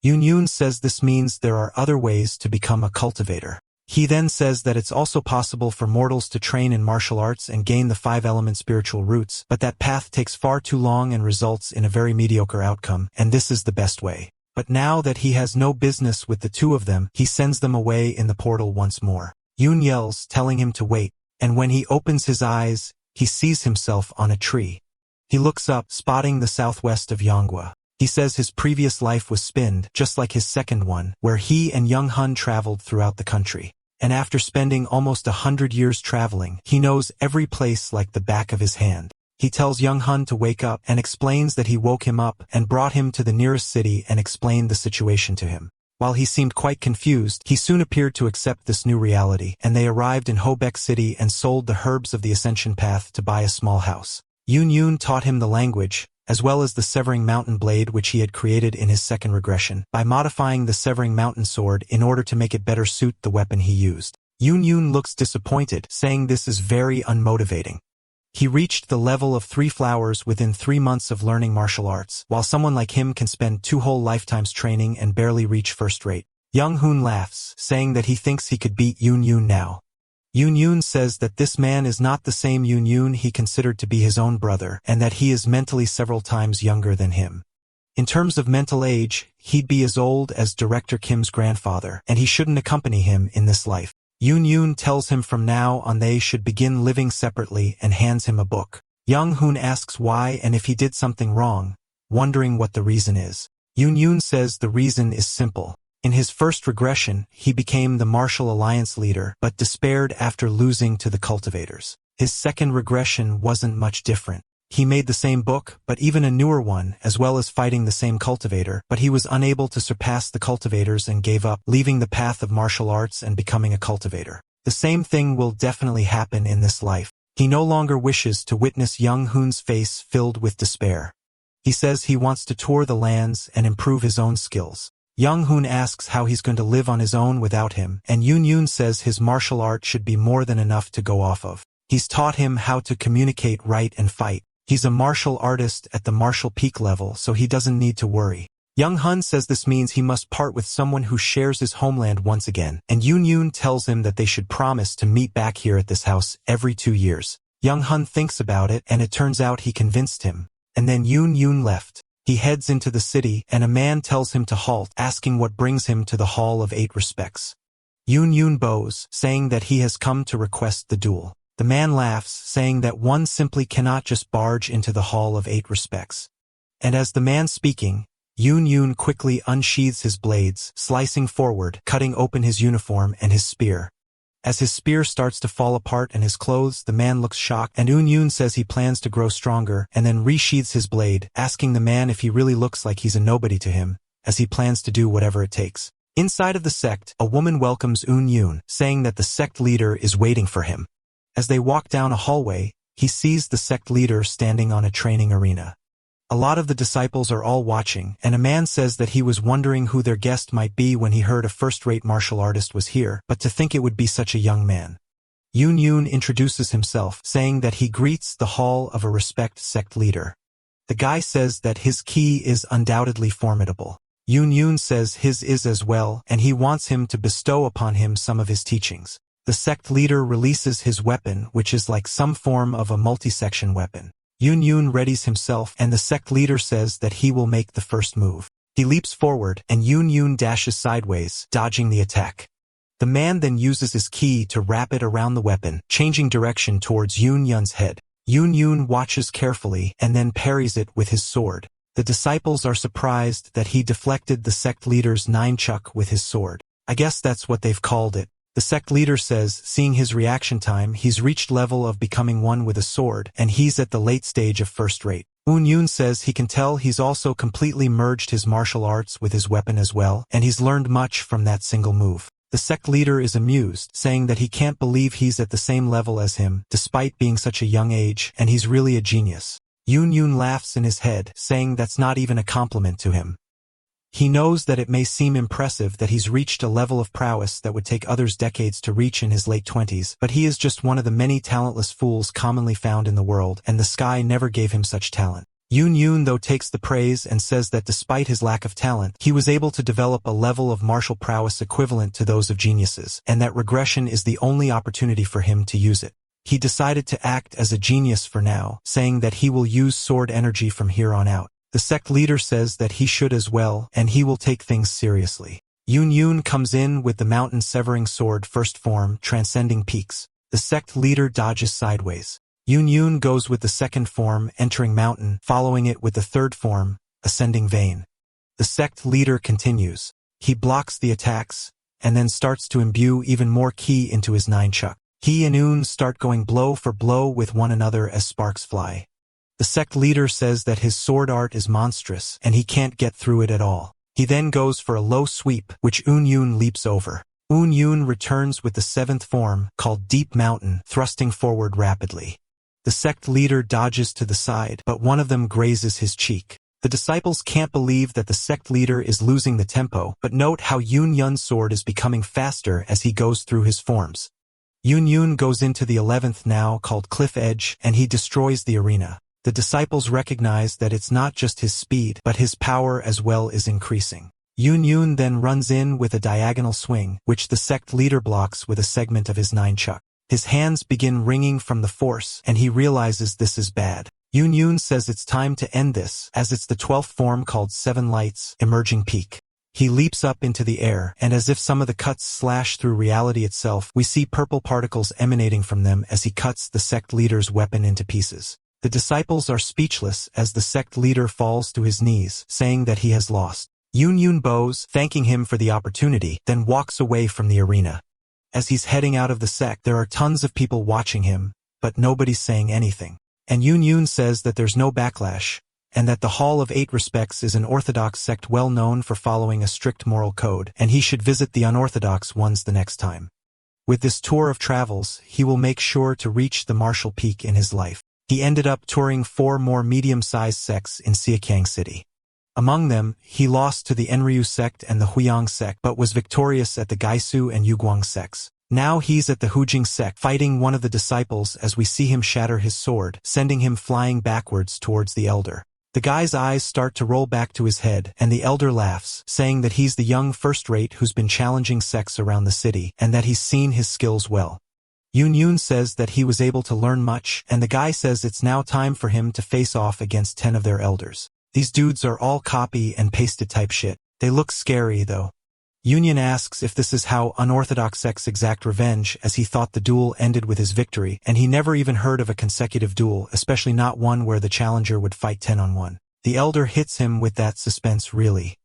Yoon says this means there are other ways to become a cultivator. He then says that it's also possible for mortals to train in martial arts and gain the 5-element spiritual roots, but that path takes far too long and results in a very mediocre outcome, and this is the best way. But now that he has no business with the two of them, he sends them away in the portal once more. Yoon yells, telling him to wait, and when he opens his eyes, he sees himself on a tree. He looks up, spotting the southwest of Yonggwa. He says his previous life was spinned, just like his second one, where he and Young Hun traveled throughout the country. And after spending almost 100 years traveling, he knows every place like the back of his hand. He tells Young Hun to wake up and explains that he woke him up and brought him to the nearest city and explained the situation to him. While he seemed quite confused, he soon appeared to accept this new reality, and they arrived in Hobek City and sold the herbs of the Ascension Path to buy a small house. Yoon taught him the language, as well as the Severing Mountain Blade which he had created in his second regression, by modifying the Severing Mountain Sword in order to make it better suit the weapon he used. Yoon looks disappointed, saying this is very unmotivating. He reached the level of 3 flowers within 3 months of learning martial arts, while someone like him can spend 2 whole lifetimes training and barely reach first rate. Young Hun laughs, saying that he thinks he could beat Yoon now. Yoon says that this man is not the same Yoon he considered to be his own brother, and that he is mentally several times younger than him. In terms of mental age, he'd be as old as Director Kim's grandfather, and he shouldn't accompany him in this life. Yoon tells him from now on they should begin living separately and hands him a book. Young Hun asks why and if he did something wrong, wondering what the reason is. Yoon says the reason is simple. In his first regression, he became the Martial Alliance leader, but despaired after losing to the cultivators. His second regression wasn't much different. He made the same book, but even a newer one, as well as fighting the same cultivator, but he was unable to surpass the cultivators and gave up, leaving the path of martial arts and becoming a cultivator. The same thing will definitely happen in this life. He no longer wishes to witness Young Hun's face filled with despair. He says he wants to tour the lands and improve his own skills. Young Hun asks how he's going to live on his own without him, and Yoon says his martial art should be more than enough to go off of. He's taught him how to communicate right and fight. He's a martial artist at the martial peak level, so he doesn't need to worry. Young Hun says this means he must part with someone who shares his homeland once again, and Yoon tells him that they should promise to meet back here at this house every 2 years. Young Hun thinks about it, and it turns out he convinced him. And then Yoon left. He heads into the city, and a man tells him to halt, asking what brings him to the Hall of 8 Respects. Yoon bows, saying that he has come to request the duel. The man laughs, saying that one simply cannot just barge into the Hall of 8 Respects. And as the man's speaking, Yoon quickly unsheathes his blades, slicing forward, cutting open his uniform and his spear. As his spear starts to fall apart and his clothes, the man looks shocked, and Yoon says he plans to grow stronger, and then resheathes his blade, asking the man if he really looks like he's a nobody to him, as he plans to do whatever it takes. Inside of the sect, a woman welcomes Yoon, saying that the sect leader is waiting for him. As they walk down a hallway, he sees the sect leader standing on a training arena. A lot of the disciples are all watching, and a man says that he was wondering who their guest might be when he heard a first-rate martial artist was here, but to think it would be such a young man. Yoon introduces himself, saying that he greets the Hall of a Respect sect leader. The guy says that his ki is undoubtedly formidable. Yoon says his is as well, and he wants him to bestow upon him some of his teachings. The sect leader releases his weapon, which is like some form of a multi-section weapon. Yoon readies himself, and the sect leader says that he will make the first move. He leaps forward, and Yoon dashes sideways, dodging the attack. The man then uses his ki to wrap it around the weapon, changing direction towards Yoon's head. Yoon watches carefully, and then parries it with his sword. The disciples are surprised that he deflected the sect leader's nine-chuck with his sword. I guess that's what they've called it. The sect leader says, seeing his reaction time, he's reached level of becoming one with a sword, and he's at the late stage of first rate. Yoon says he can tell he's also completely merged his martial arts with his weapon as well, and he's learned much from that single move. The sect leader is amused, saying that he can't believe he's at the same level as him, despite being such a young age, and he's really a genius. Yoon laughs in his head, saying that's not even a compliment to him. He knows that it may seem impressive that he's reached a level of prowess that would take others decades to reach in his late 20s, but he is just one of the many talentless fools commonly found in the world, and the sky never gave him such talent. Yoon though takes the praise and says that despite his lack of talent, he was able to develop a level of martial prowess equivalent to those of geniuses, and that regression is the only opportunity for him to use it. He decided to act as a genius for now, saying that he will use sword energy from here on out. The sect leader says that he should as well, and he will take things seriously. Yoon comes in with the mountain-severing sword first form, transcending peaks. The sect leader dodges sideways. Yoon goes with the second form, entering mountain, following it with the third form, ascending vein. The sect leader continues. He blocks the attacks, and then starts to imbue even more ki into his nunchuck. He and Yoon start going blow for blow with one another as sparks fly. The sect leader says that his sword art is monstrous, and he can't get through it at all. He then goes for a low sweep, which Yoon leaps over. Yoon returns with the seventh form, called Deep Mountain, thrusting forward rapidly. The sect leader dodges to the side, but one of them grazes his cheek. The disciples can't believe that the sect leader is losing the tempo, but note how Yoon's sword is becoming faster as he goes through his forms. Yoon goes into the 11th now, called Cliff Edge, and he destroys the arena. The disciples recognize that it's not just his speed, but his power as well is increasing. Yoon then runs in with a diagonal swing, which the sect leader blocks with a segment of his nunchuck. His hands begin ringing from the force, and he realizes this is bad. Yoon says it's time to end this, as it's the 12th form called Seven Lights, Emerging Peak. He leaps up into the air, and as if some of the cuts slash through reality itself, we see purple particles emanating from them as he cuts the sect leader's weapon into pieces. The disciples are speechless as the sect leader falls to his knees, saying that he has lost. Yoon bows, thanking him for the opportunity, then walks away from the arena. As he's heading out of the sect, there are tons of people watching him, but nobody's saying anything. And Yoon says that there's no backlash, and that the Hall of Eight Respects is an orthodox sect well known for following a strict moral code, and he should visit the unorthodox ones the next time. With this tour of travels, he will make sure to reach the martial peak in his life. He ended up touring 4 more medium-sized sects in Siakyang City. Among them, he lost to the Enryu sect and the Huyang sect, but was victorious at the Gaisu and Yuguang sects. Now he's at the Hujing sect, fighting one of the disciples as we see him shatter his sword, sending him flying backwards towards the elder. The guy's eyes start to roll back to his head, and the elder laughs, saying that he's the young first-rate who's been challenging sects around the city, and that he's seen his skills well. Yoon says that he was able to learn much, and the guy says it's now time for him to face off against 10 of their elders. These dudes are all copy and pasted type shit. They look scary, though. Yoon asks if this is how unorthodox sects exact revenge, as he thought the duel ended with his victory, and he never even heard of a consecutive duel, especially not one where the challenger would fight 10-on-1. The elder hits him with that suspense really,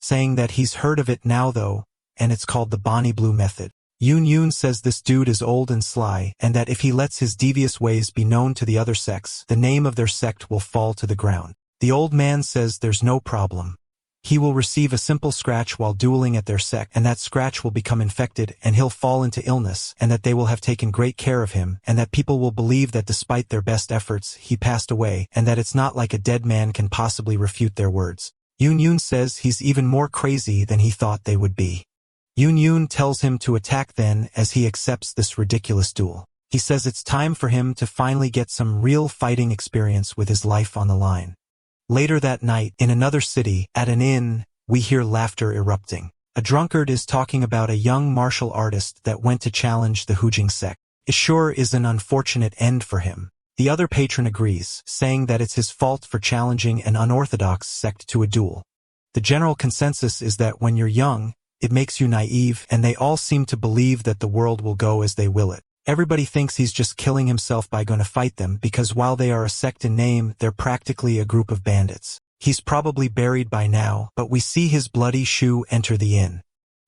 saying that he's heard of it now though, and it's called the Bonnie Blue method. Yoon says this dude is old and sly, and that if he lets his devious ways be known to the other sects, the name of their sect will fall to the ground. The old man says there's no problem. He will receive a simple scratch while dueling at their sect, and that scratch will become infected, and he'll fall into illness, and that they will have taken great care of him, and that people will believe that despite their best efforts, he passed away, and that it's not like a dead man can possibly refute their words. Yoon says he's even more crazy than he thought they would be. Yoon tells him to attack then as he accepts this ridiculous duel. He says it's time for him to finally get some real fighting experience with his life on the line. Later that night, in another city, at an inn, we hear laughter erupting. A drunkard is talking about a young martial artist that went to challenge the Hujing sect. It sure is an unfortunate end for him. The other patron agrees, saying that it's his fault for challenging an unorthodox sect to a duel. The general consensus is that when you're young, it makes you naive, and they all seem to believe that the world will go as they will it. Everybody thinks he's just killing himself by going to fight them because while they are a sect in name, they're practically a group of bandits. He's probably buried by now, but we see his bloody shoe enter the inn.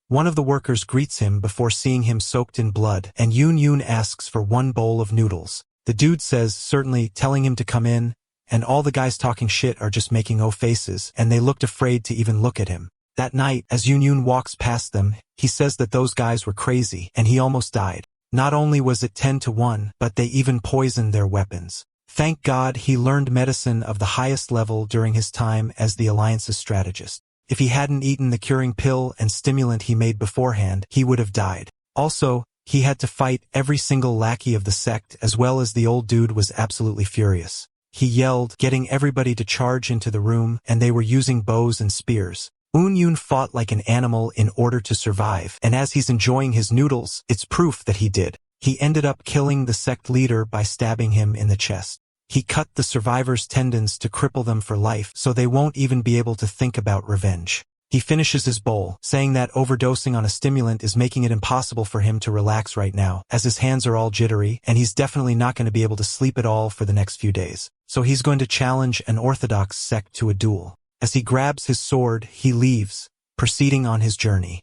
One of the workers greets him before seeing him soaked in blood, and Yoon asks for 1 bowl of noodles. The dude says, certainly, telling him to come in, and all the guys talking shit are just making faces, and they looked afraid to even look at him. That night, as Yoon walks past them, he says that those guys were crazy, and he almost died. Not only was it 10-1, but they even poisoned their weapons. Thank God he learned medicine of the highest level during his time as the Alliance's strategist. If he hadn't eaten the curing pill and stimulant he made beforehand, he would have died. Also, he had to fight every single lackey of the sect as well as the old dude was absolutely furious. He yelled, getting everybody to charge into the room, and they were using bows and spears. Eun-yoon fought like an animal in order to survive, and as he's enjoying his noodles, it's proof that he did. He ended up killing the sect leader by stabbing him in the chest. He cut the survivors' tendons to cripple them for life so they won't even be able to think about revenge. He finishes his bowl, saying that overdosing on a stimulant is making it impossible for him to relax right now, as his hands are all jittery, and he's definitely not going to be able to sleep at all for the next few days. So he's going to challenge an orthodox sect to a duel. As he grabs his sword, he leaves, proceeding on his journey.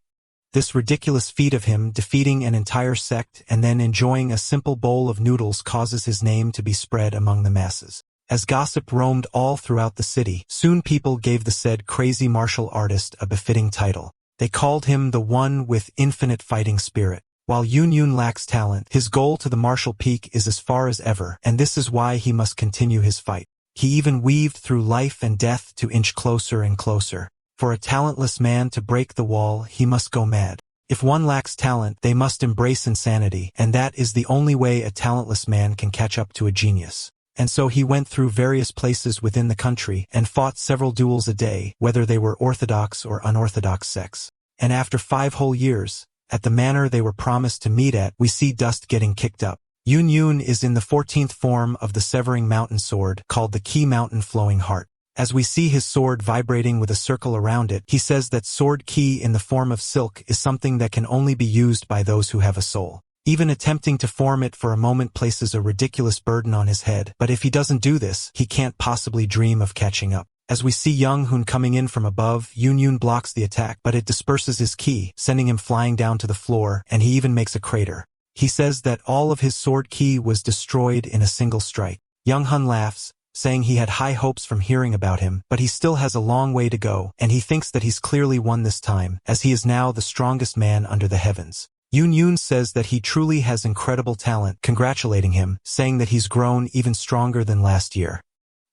This ridiculous feat of him defeating an entire sect and then enjoying a simple bowl of noodles causes his name to be spread among the masses. As gossip roamed all throughout the city, soon people gave the said crazy martial artist a befitting title. They called him the one with infinite fighting spirit. While Eun-yoon lacks talent, his goal to the martial peak is as far as ever, and this is why he must continue his fight. He even weaved through life and death to inch closer and closer. For a talentless man to break the wall, he must go mad. If one lacks talent, they must embrace insanity, and that is the only way a talentless man can catch up to a genius. And so he went through various places within the country and fought several duels a day, whether they were orthodox or unorthodox sects. And after 5 whole years, at the manor they were promised to meet at, we see dust getting kicked up. Eun-yoon is in the 14th form of the Severing Mountain sword, called the Key Mountain Flowing Heart. As we see his sword vibrating with a circle around it, he says that sword key in the form of silk is something that can only be used by those who have a soul. Even attempting to form it for a moment places a ridiculous burden on his head, but if he doesn't do this, he can't possibly dream of catching up. As we see Young-hoon coming in from above, Eun-yoon blocks the attack, but it disperses his ki, sending him flying down to the floor, and he even makes a crater. He says that all of his sword ki was destroyed in a single strike. Young-hoon laughs, saying he had high hopes from hearing about him, but he still has a long way to go, and he thinks that he's clearly won this time, as he is now the strongest man under the heavens. Eun-yoon says that he truly has incredible talent, congratulating him, saying that he's grown even stronger than last year.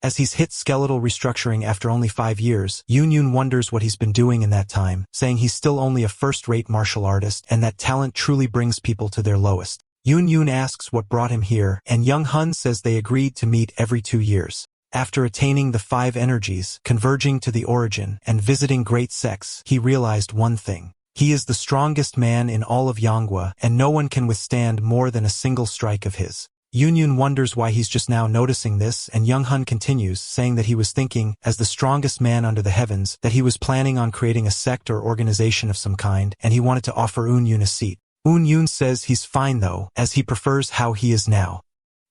As he's hit skeletal restructuring after only 5 years, Eun-yoon wonders what he's been doing in that time, saying he's still only a first-rate martial artist and that talent truly brings people to their lowest. Eun-yoon asks what brought him here, and Young-hoon says they agreed to meet every 2 years. After attaining the 5 energies, converging to the origin, and visiting great sects, he realized one thing. He is the strongest man in all of Yanghwa, and no one can withstand more than a single strike of his. Eun-yoon wonders why he's just now noticing this, and Young-hoon continues, saying that he was thinking, as the strongest man under the heavens, that he was planning on creating a sect or organization of some kind, and he wanted to offer Eun-yoon a seat. Eun-yoon says he's fine though, as he prefers how he is now.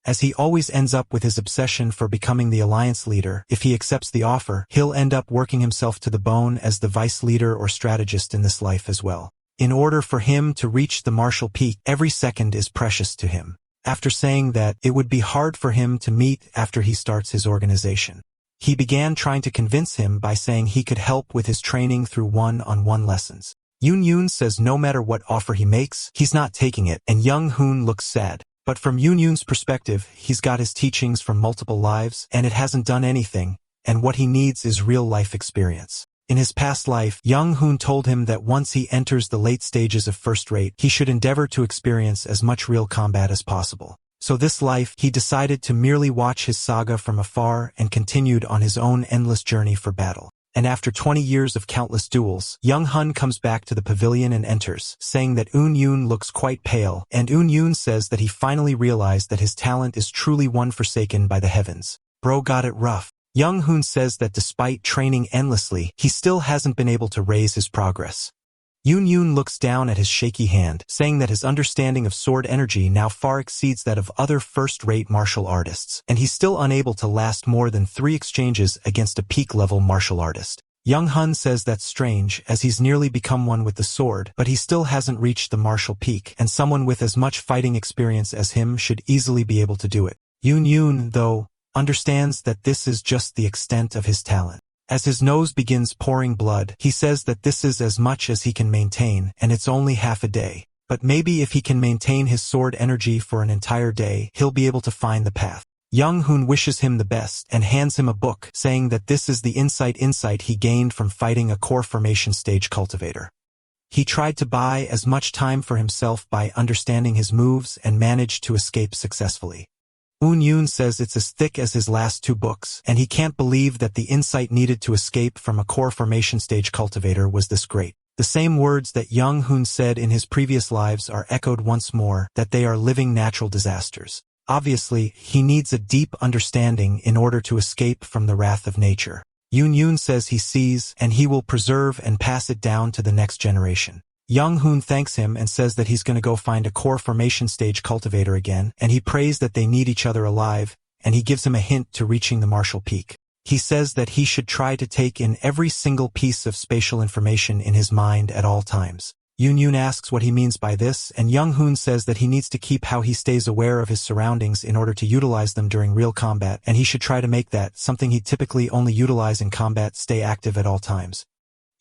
As he always ends up with his obsession for becoming the alliance leader, if he accepts the offer, he'll end up working himself to the bone as the vice leader or strategist in this life as well. In order for him to reach the martial peak, every second is precious to him. After saying that, it would be hard for him to meet after he starts his organization. He began trying to convince him by saying he could help with his training through one-on-one lessons. Eun-yoon says no matter what offer he makes, he's not taking it, and Young-hoon looks sad. But from Eun-yoon's perspective, he's got his teachings from multiple lives, and it hasn't done anything, and what he needs is real-life experience. In his past life, Young-hoon told him that once he enters the late stages of first rate, he should endeavor to experience as much real combat as possible. So this life, he decided to merely watch his saga from afar and continued on his own endless journey for battle. And after 20 years of countless duels, Young-hoon comes back to the pavilion and enters, saying that Eun-yoon looks quite pale, and Eun-yoon says that he finally realized that his talent is truly one forsaken by the heavens. Bro got it rough. Young-hoon says that despite training endlessly, he still hasn't been able to raise his progress. Eun-yoon looks down at his shaky hand, saying that his understanding of sword energy now far exceeds that of other first-rate martial artists, and he's still unable to last more than 3 exchanges against a peak-level martial artist. Young-hoon says that's strange, as he's nearly become one with the sword, but he still hasn't reached the martial peak, and someone with as much fighting experience as him should easily be able to do it. Eun-yoon, though, understands that this is just the extent of his talent. As his nose begins pouring blood, he says that this is as much as he can maintain, and it's only half a day. But maybe if he can maintain his sword energy for an entire day, he'll be able to find the path. Young Hoon wishes him the best and hands him a book, saying that this is the insight he gained from fighting a core formation stage cultivator. He tried to buy as much time for himself by understanding his moves and managed to escape successfully. Yoon says it's as thick as his last 2 books, and he can't believe that the insight needed to escape from a core formation stage cultivator was this great. The same words that Young Hoon said in his previous lives are echoed once more, that they are living natural disasters. Obviously, he needs a deep understanding in order to escape from the wrath of nature. Yoon says he sees, and he will preserve and pass it down to the next generation. Young Hoon thanks him and says that he's going to go find a core formation stage cultivator again, and he prays that they need each other alive, and he gives him a hint to reaching the Martial Peak. He says that he should try to take in every single piece of spatial information in his mind at all times. Yoon asks what he means by this, and Young Hoon says that he needs to keep how he stays aware of his surroundings in order to utilize them during real combat, and he should try to make that, something he typically only utilize in combat, stay active at all times.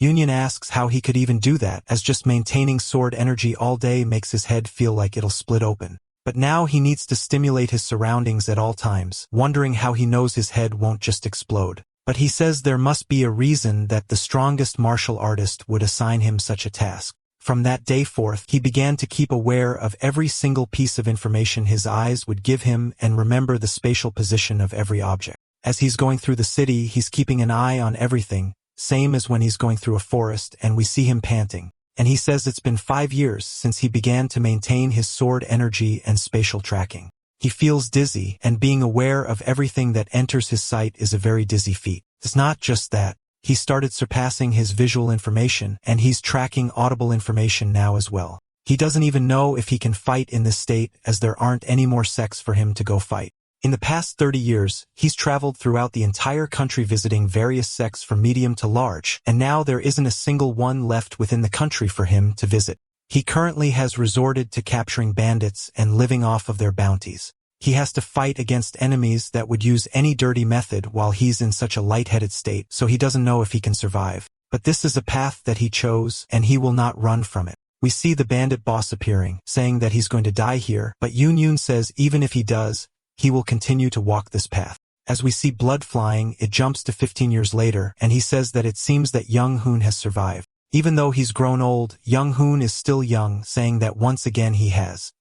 Yoon asks how he could even do that, as just maintaining sword energy all day makes his head feel like it'll split open. But now he needs to stimulate his surroundings at all times, wondering how he knows his head won't just explode. But he says there must be a reason that the strongest martial artist would assign him such a task. From that day forth, he began to keep aware of every single piece of information his eyes would give him and remember the spatial position of every object. As he's going through the city, he's keeping an eye on everything, same as when he's going through a forest and we see him panting. And he says it's been 5 years since he began to maintain his sword energy and spatial tracking. He feels dizzy, and being aware of everything that enters his sight is a very dizzy feat. It's not just that. He started surpassing his visual information, and he's tracking audible information now as well. He doesn't even know if he can fight in this state, as there aren't any more sects for him to go fight. In the past 30 years, he's traveled throughout the entire country visiting various sects from medium to large, and now there isn't a single one left within the country for him to visit. He currently has resorted to capturing bandits and living off of their bounties. He has to fight against enemies that would use any dirty method while he's in such a lightheaded state, so he doesn't know if he can survive. But this is a path that he chose, and he will not run from it. We see the bandit boss appearing, saying that he's going to die here, but Yoon says even if he does, he will continue to walk this path. As we see blood flying, it jumps to 15 years later, and he says that it seems that Young Hoon has survived. Even though he's grown old, Young Hoon is still young, saying that once again he has.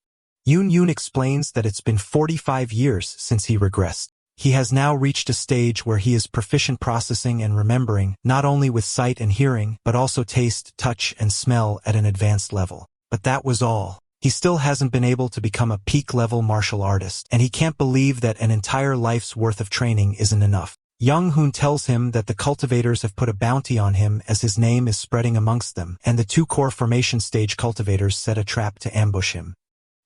Yoon explains that it's been 45 years since he regressed. He has now reached a stage where he is proficient processing and remembering, not only with sight and hearing, but also taste, touch, and smell at an advanced level. But that was all. He still hasn't been able to become a peak-level martial artist, and he can't believe that an entire life's worth of training isn't enough. Young Hoon tells him that the cultivators have put a bounty on him as his name is spreading amongst them, and the 2 core formation stage cultivators set a trap to ambush him.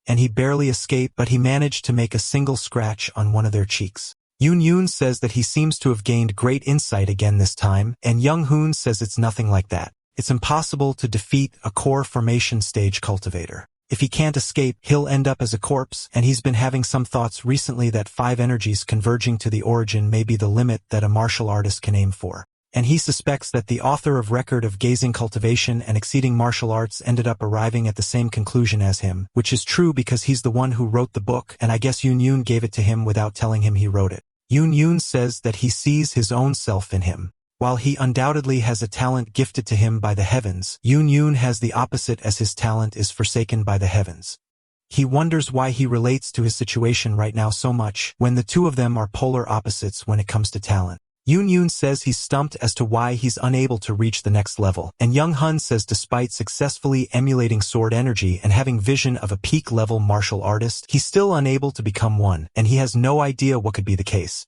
And he barely escaped, but he managed to make a single scratch on one of their cheeks. Yoon says that he seems to have gained great insight again this time, and Young Hoon says it's nothing like that. It's impossible to defeat a core formation stage cultivator. If he can't escape, he'll end up as a corpse, and he's been having some thoughts recently that 5 energies converging to the origin may be the limit that a martial artist can aim for. And he suspects that the author of Record of Gazing Cultivation and Exceeding Martial Arts ended up arriving at the same conclusion as him, which is true because he's the one who wrote the book, and I guess Yoon gave it to him without telling him he wrote it. Yoon says that he sees his own self in him. While he undoubtedly has a talent gifted to him by the heavens, Yoon has the opposite, as his talent is forsaken by the heavens. He wonders why he relates to his situation right now so much, when the 2 of them are polar opposites when it comes to talent. Yoon says he's stumped as to why he's unable to reach the next level, and Young Hoon says despite successfully emulating sword energy and having vision of a peak-level martial artist, he's still unable to become one, and he has no idea what could be the case.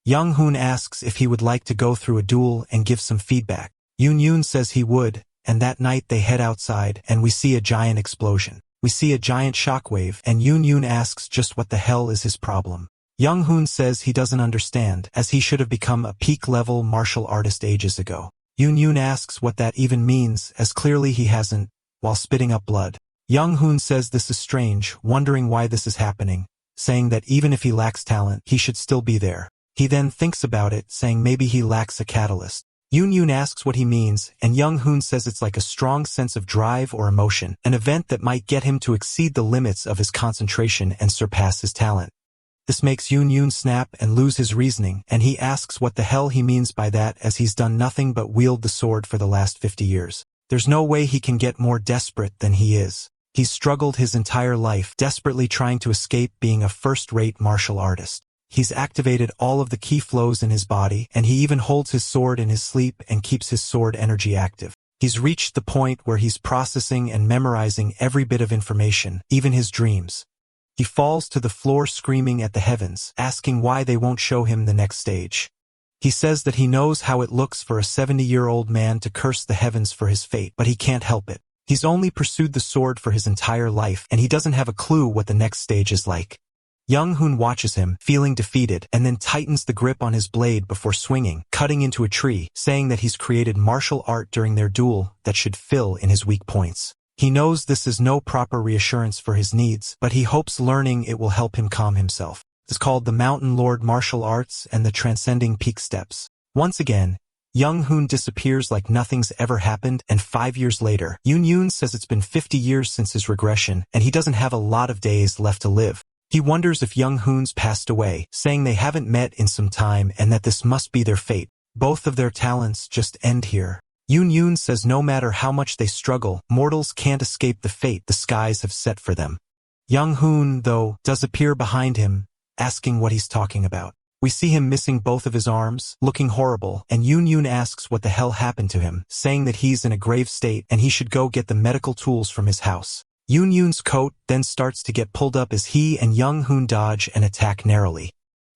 Young Hoon asks if he would like to go through a duel and give some feedback. Yoon says he would, and that night they head outside, and we see a giant explosion. We see a giant shockwave, and Yoon asks just what the hell is his problem. Young Hoon says he doesn't understand, as he should have become a peak-level martial artist ages ago. Yoon asks what that even means, as clearly he hasn't, while spitting up blood. Young Hoon says this is strange, wondering why this is happening, saying that even if he lacks talent, he should still be there. He then thinks about it, saying maybe he lacks a catalyst. Yoon asks what he means, and Young Hoon says it's like a strong sense of drive or emotion, an event that might get him to exceed the limits of his concentration and surpass his talent. This makes Yoon snap and lose his reasoning, and he asks what the hell he means by that, as he's done nothing but wield the sword for the last 50 years. There's no way he can get more desperate than he is. He's struggled his entire life, desperately trying to escape being a first-rate martial artist. He's activated all of the key flows in his body, and he even holds his sword in his sleep and keeps his sword energy active. He's reached the point where he's processing and memorizing every bit of information, even his dreams. He falls to the floor screaming at the heavens, asking why they won't show him the next stage. He says that he knows how it looks for a 70-year-old man to curse the heavens for his fate, but he can't help it. He's only pursued the sword for his entire life, and he doesn't have a clue what the next stage is like. Young-hoon watches him, feeling defeated, and then tightens the grip on his blade before swinging, cutting into a tree, saying that he's created martial art during their duel that should fill in his weak points. He knows this is no proper reassurance for his needs, but he hopes learning it will help him calm himself. It's called the Mountain Lord Martial Arts and the Transcending Peak Steps. Once again, Young-hoon disappears like nothing's ever happened, and 5 years later, Yoon says it's been 50 years since his regression, and he doesn't have a lot of days left to live. He wonders if Young-hoon's passed away, saying they haven't met in some time and that this must be their fate. Both of their talents just end here. Yoon says no matter how much they struggle, mortals can't escape the fate the skies have set for them. Young-hoon, though, does appear behind him, asking what he's talking about. We see him missing both of his arms, looking horrible, and Yoon asks what the hell happened to him, saying that he's in a grave state and he should go get the medical tools from his house. Yoon's coat then starts to get pulled up as he and Young-hoon dodge and attack narrowly.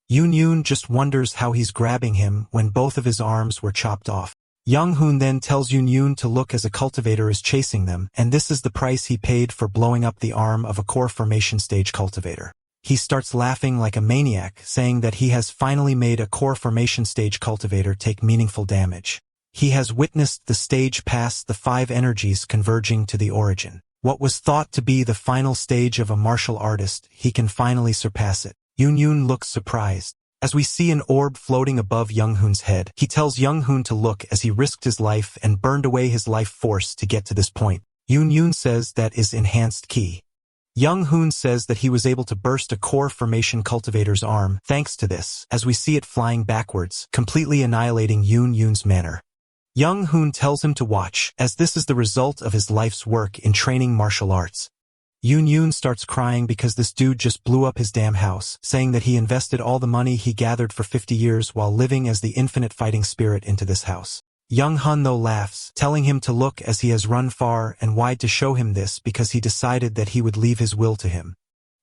Yoon just wonders how he's grabbing him when both of his arms were chopped off. Young-hoon then tells Yoon to look as a cultivator is chasing them, and this is the price he paid for blowing up the arm of a core formation stage cultivator. He starts laughing like a maniac, saying that he has finally made a core formation stage cultivator take meaningful damage. He has witnessed the stage past the 5 energies converging to the origin. What was thought to be the final stage of a martial artist, he can finally surpass it. Yoon looks surprised. As we see an orb floating above Young-hoon's head, he tells Young-hoon to look as he risked his life and burned away his life force to get to this point. Yoon says that is enhanced ki. Young-hoon says that he was able to burst a core formation cultivator's arm thanks to this, as we see it flying backwards, completely annihilating Yoon's manner. Young-hoon tells him to watch, as this is the result of his life's work in training martial arts. Yoon starts crying because this dude just blew up his damn house, saying that he invested all the money he gathered for 50 years while living as the infinite fighting spirit into this house. Young-hoon though laughs, telling him to look as he has run far and wide to show him this because he decided that he would leave his will to him.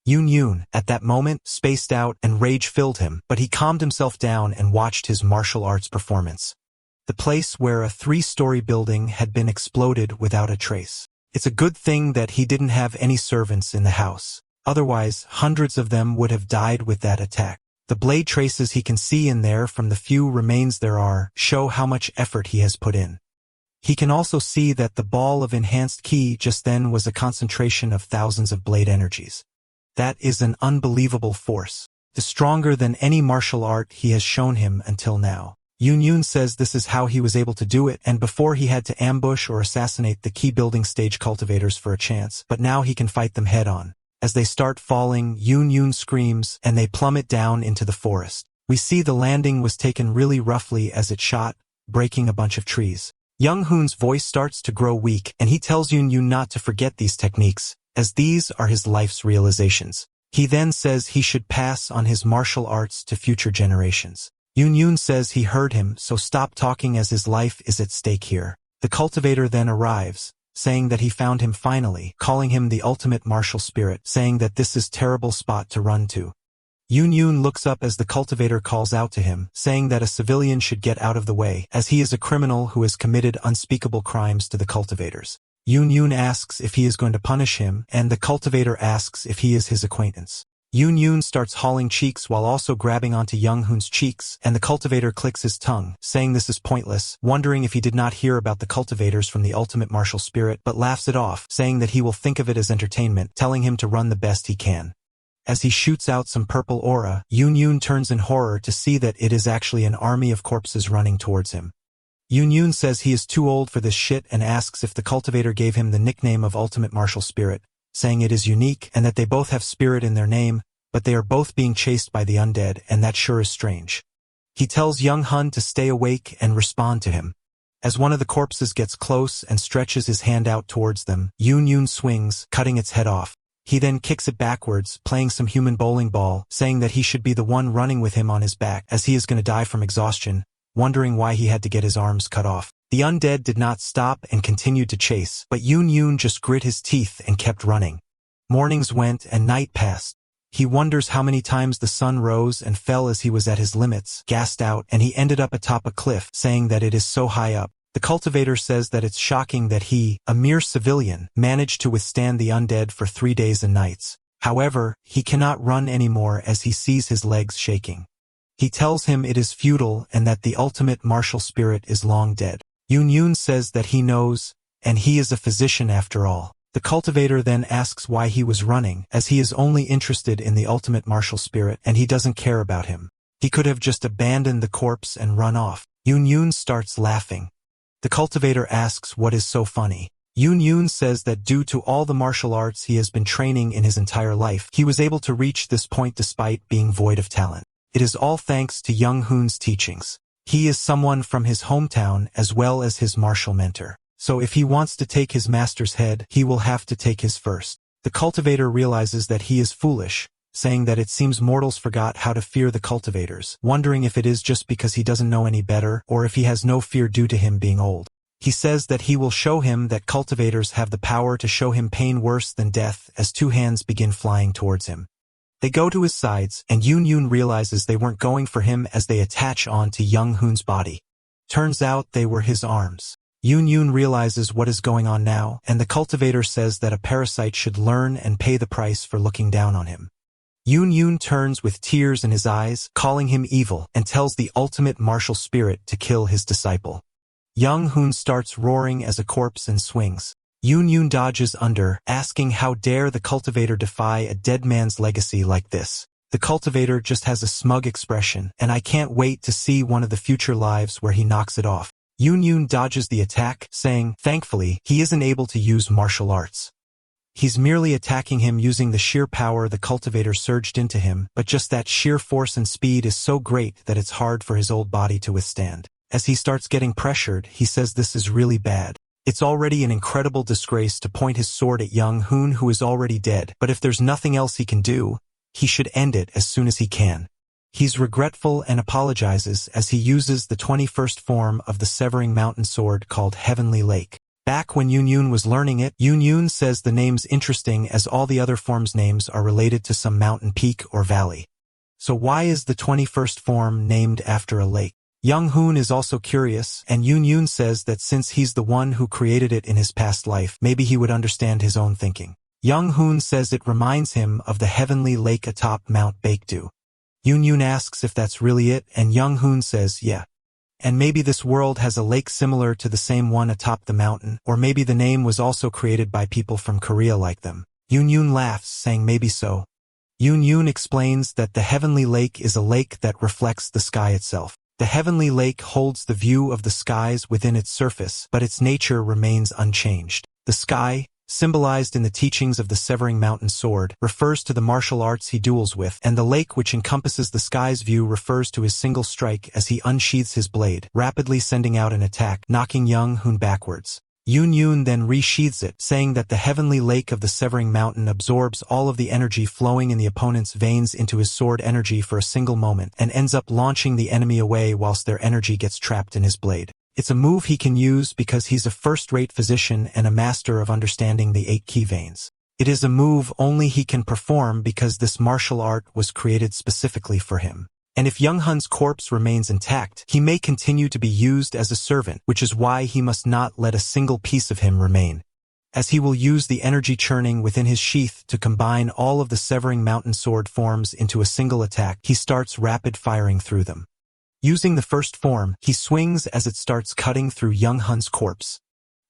Yoon, at that moment, spaced out and rage filled him, but he calmed himself down and watched his martial arts performance. The place where a 3-story building had been exploded without a trace. It's a good thing that he didn't have any servants in the house. Otherwise, hundreds of them would have died with that attack. The blade traces he can see in there from the few remains there are show how much effort he has put in. He can also see that the ball of enhanced ki just then was a concentration of thousands of blade energies. That is an unbelievable force. The stronger than any martial art he has shown him until now. Yoon says this is how he was able to do it, and before he had to ambush or assassinate the key building stage cultivators for a chance, but now he can fight them head-on. As they start falling, Yoon screams, and they plummet down into the forest. We see the landing was taken really roughly as it shot, breaking a bunch of trees. Young-hoon's voice starts to grow weak, and he tells Yoon not to forget these techniques, as these are his life's realizations. He then says he should pass on his martial arts to future generations. Yoon says he heard him, so stop talking as his life is at stake here. The cultivator then arrives, saying that he found him finally, calling him the ultimate martial spirit, saying that this is terrible spot to run to. Yoon looks up as the cultivator calls out to him, saying that a civilian should get out of the way, as he is a criminal who has committed unspeakable crimes to the cultivators. Yoon asks if he is going to punish him, and the cultivator asks if he is his acquaintance. Yoon starts hauling cheeks while also grabbing onto Young-hoon's cheeks, and the cultivator clicks his tongue, saying this is pointless, wondering if he did not hear about the cultivators from the ultimate martial spirit, but laughs it off, saying that he will think of it as entertainment, telling him to run the best he can. As he shoots out some purple aura, Yoon turns in horror to see that it is actually an army of corpses running towards him. Yoon says he is too old for this shit and asks if the cultivator gave him the nickname of ultimate martial spirit, saying it is unique and that they both have spirit in their name, but they are both being chased by the undead, and that sure is strange. He tells Young Hun to stay awake and respond to him. As one of the corpses gets close and stretches his hand out towards them, Yoon swings, cutting its head off. He then kicks it backwards, playing some human bowling ball, saying that he should be the one running with him on his back, as he is going to die from exhaustion, wondering why he had to get his arms cut off. The undead did not stop and continued to chase, but Yoon just grit his teeth and kept running. Mornings went and night passed. He wonders how many times the sun rose and fell as he was at his limits, gassed out, and he ended up atop a cliff, saying that it is so high up. The cultivator says that it's shocking that he, a mere civilian, managed to withstand the undead for 3 days and nights. However, he cannot run anymore as he sees his legs shaking. He tells him it is futile and that the ultimate martial spirit is long dead. Yoon says that he knows, and he is a physician after all. The cultivator then asks why he was running, as he is only interested in the ultimate martial spirit and he doesn't care about him. He could have just abandoned the corpse and run off. Yoon starts laughing. The cultivator asks what is so funny. Yoon says that due to all the martial arts he has been training in his entire life, he was able to reach this point despite being void of talent. It is all thanks to Young Hoon's teachings. He is someone from his hometown as well as his martial mentor. So if he wants to take his master's head, he will have to take his first. The cultivator realizes that he is foolish, saying that it seems mortals forgot how to fear the cultivators, wondering if it is just because he doesn't know any better or if he has no fear due to him being old. He says that he will show him that cultivators have the power to show him pain worse than death as 2 hands begin flying towards him. They go to his sides, and Yoon realizes they weren't going for him as they attach on to Young Hoon's body. Turns out they were his arms. Yoon realizes what is going on now, and the cultivator says that a parasite should learn and pay the price for looking down on him. Yoon turns with tears in his eyes, calling him evil, and tells the ultimate martial spirit to kill his disciple. Young Hoon starts roaring as a corpse and swings. Yoon dodges under, asking how dare the cultivator defy a dead man's legacy like this. The cultivator just has a smug expression, and I can't wait to see one of the future lives where he knocks it off. Yoon dodges the attack, saying, thankfully, he isn't able to use martial arts. He's merely attacking him using the sheer power the cultivator surged into him, but just that sheer force and speed is so great that it's hard for his old body to withstand. As he starts getting pressured, he says this is really bad. It's already an incredible disgrace to point his sword at Young Hoon, who is already dead, but if there's nothing else he can do, he should end it as soon as he can. He's regretful and apologizes as he uses the 21st form of the Severing Mountain Sword called Heavenly Lake. Back when Yoon was learning it, Yoon says the name's interesting as all the other forms' names are related to some mountain peak or valley. So why is the 21st form named after a lake? Young Hoon is also curious, and Yoon says that since he's the one who created it in his past life, maybe he would understand his own thinking. Young Hoon says it reminds him of the Heavenly Lake atop Mount Baekdu. Yoon asks if that's really it, and Young Hoon says yeah. And maybe this world has a lake similar to the same one atop the mountain, or maybe the name was also created by people from Korea like them. Yoon laughs, saying maybe so. Yoon explains that the Heavenly Lake is a lake that reflects the sky itself. The Heavenly Lake holds the view of the skies within its surface, but its nature remains unchanged. The sky, symbolized in the teachings of the Severing Mountain Sword, refers to the martial arts he duels with, and the lake which encompasses the sky's view refers to his single strike as he unsheathes his blade, rapidly sending out an attack, knocking Young Hoon backwards. Yoon then resheathes it, saying that the Heavenly Lake of the Severing Mountain absorbs all of the energy flowing in the opponent's veins into his sword energy for a single moment, and ends up launching the enemy away whilst their energy gets trapped in his blade. It's a move he can use because he's a first-rate physician and a master of understanding the 8 ki veins. It is a move only he can perform because this martial art was created specifically for him. And if Young Hun's corpse remains intact, he may continue to be used as a servant, which is why he must not let a single piece of him remain. As he will use the energy churning within his sheath to combine all of the Severing Mountain Sword forms into a single attack, he starts rapid firing through them. Using the first form, he swings as it starts cutting through Young Hun's corpse.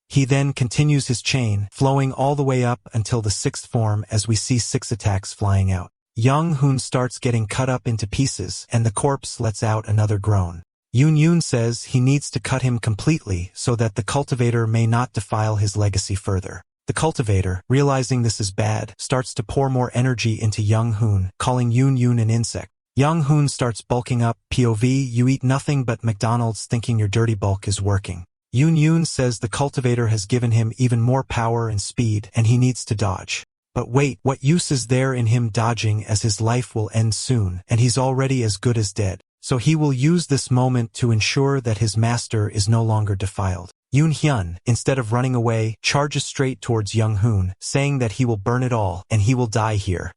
He then continues his chain, flowing all the way up until the 6th form as we see 6 attacks flying out. Young Hoon starts getting cut up into pieces, and the corpse lets out another groan. Yoon says he needs to cut him completely so that the cultivator may not defile his legacy further. The cultivator, realizing this is bad, starts to pour more energy into Young Hoon, calling Yoon Yoon an insect. Young Hoon starts bulking up. POV, you eat nothing but McDonald's thinking your dirty bulk is working. Yoon Yoon says the cultivator has given him even more power and speed and he needs to dodge. But wait, what use is there in him dodging as his life will end soon and he's already as good as dead? So he will use this moment to ensure that his master is no longer defiled. Yoon Hyun, instead of running away, charges straight towards Young Hoon, saying that he will burn it all and he will die here.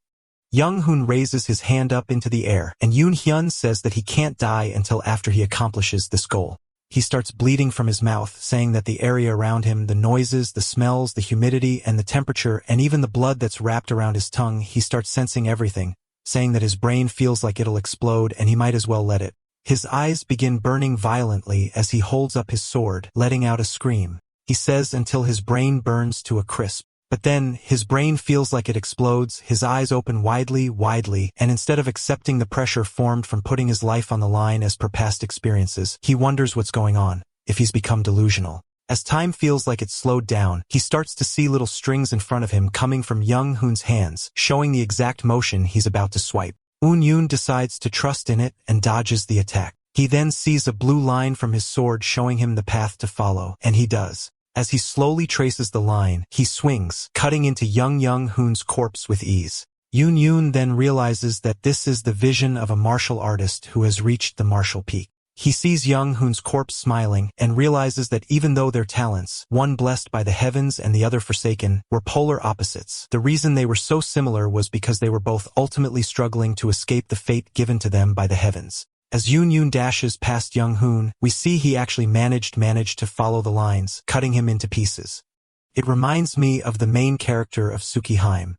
Young Hoon raises his hand up into the air, and Yoon Hyun says that he can't die until after he accomplishes this goal. He starts bleeding from his mouth, saying that the area around him, the noises, the smells, the humidity, and the temperature, and even the blood that's wrapped around his tongue, he starts sensing everything, saying that his brain feels like it'll explode and he might as well let it. His eyes begin burning violently as he holds up his sword, letting out a scream. He says until his brain burns to a crisp. But then, his brain feels like it explodes, his eyes open widely, and instead of accepting the pressure formed from putting his life on the line as per past experiences, he wonders what's going on, if he's become delusional. As time feels like it's slowed down, he starts to see little strings in front of him coming from Young Hoon's hands, showing the exact motion he's about to swipe. Yoon Yoon decides to trust in it and dodges the attack. He then sees a blue line from his sword showing him the path to follow, and he does. As he slowly traces the line, he swings, cutting into Young Hoon's corpse with ease. Yoon Yoon then realizes that this is the vision of a martial artist who has reached the martial peak. He sees Young Hoon's corpse smiling and realizes that even though their talents, one blessed by the heavens and the other forsaken, were polar opposites, the reason they were so similar was because they were both ultimately struggling to escape the fate given to them by the heavens. As Yoon Yoon dashes past Young Hoon, we see he actually managed to follow the lines, cutting him into pieces. It reminds me of the main character of Tsukihime.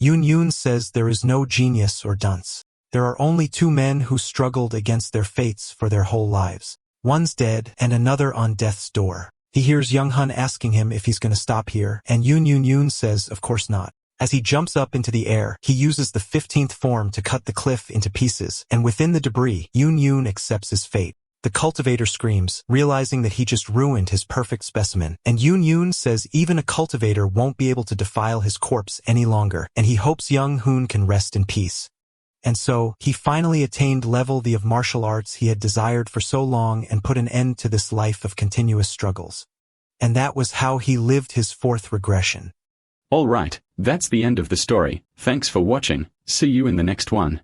Yoon Yoon says there is no genius or dunce. There are only two men who struggled against their fates for their whole lives. One's dead and another on death's door. He hears Young Hoon asking him if he's going to stop here, and Yoon Yoon says of course not. As he jumps up into the air, he uses the 15th form to cut the cliff into pieces, and within the debris, Yoon Yoon accepts his fate. The cultivator screams, realizing that he just ruined his perfect specimen, and Yoon Yoon says even a cultivator won't be able to defile his corpse any longer, and he hopes Young Hoon can rest in peace. And so, he finally attained level the of martial arts he had desired for so long and put an end to this life of continuous struggles. And that was how he lived his fourth regression. Alright, that's the end of the story. Thanks for watching. See you in the next one.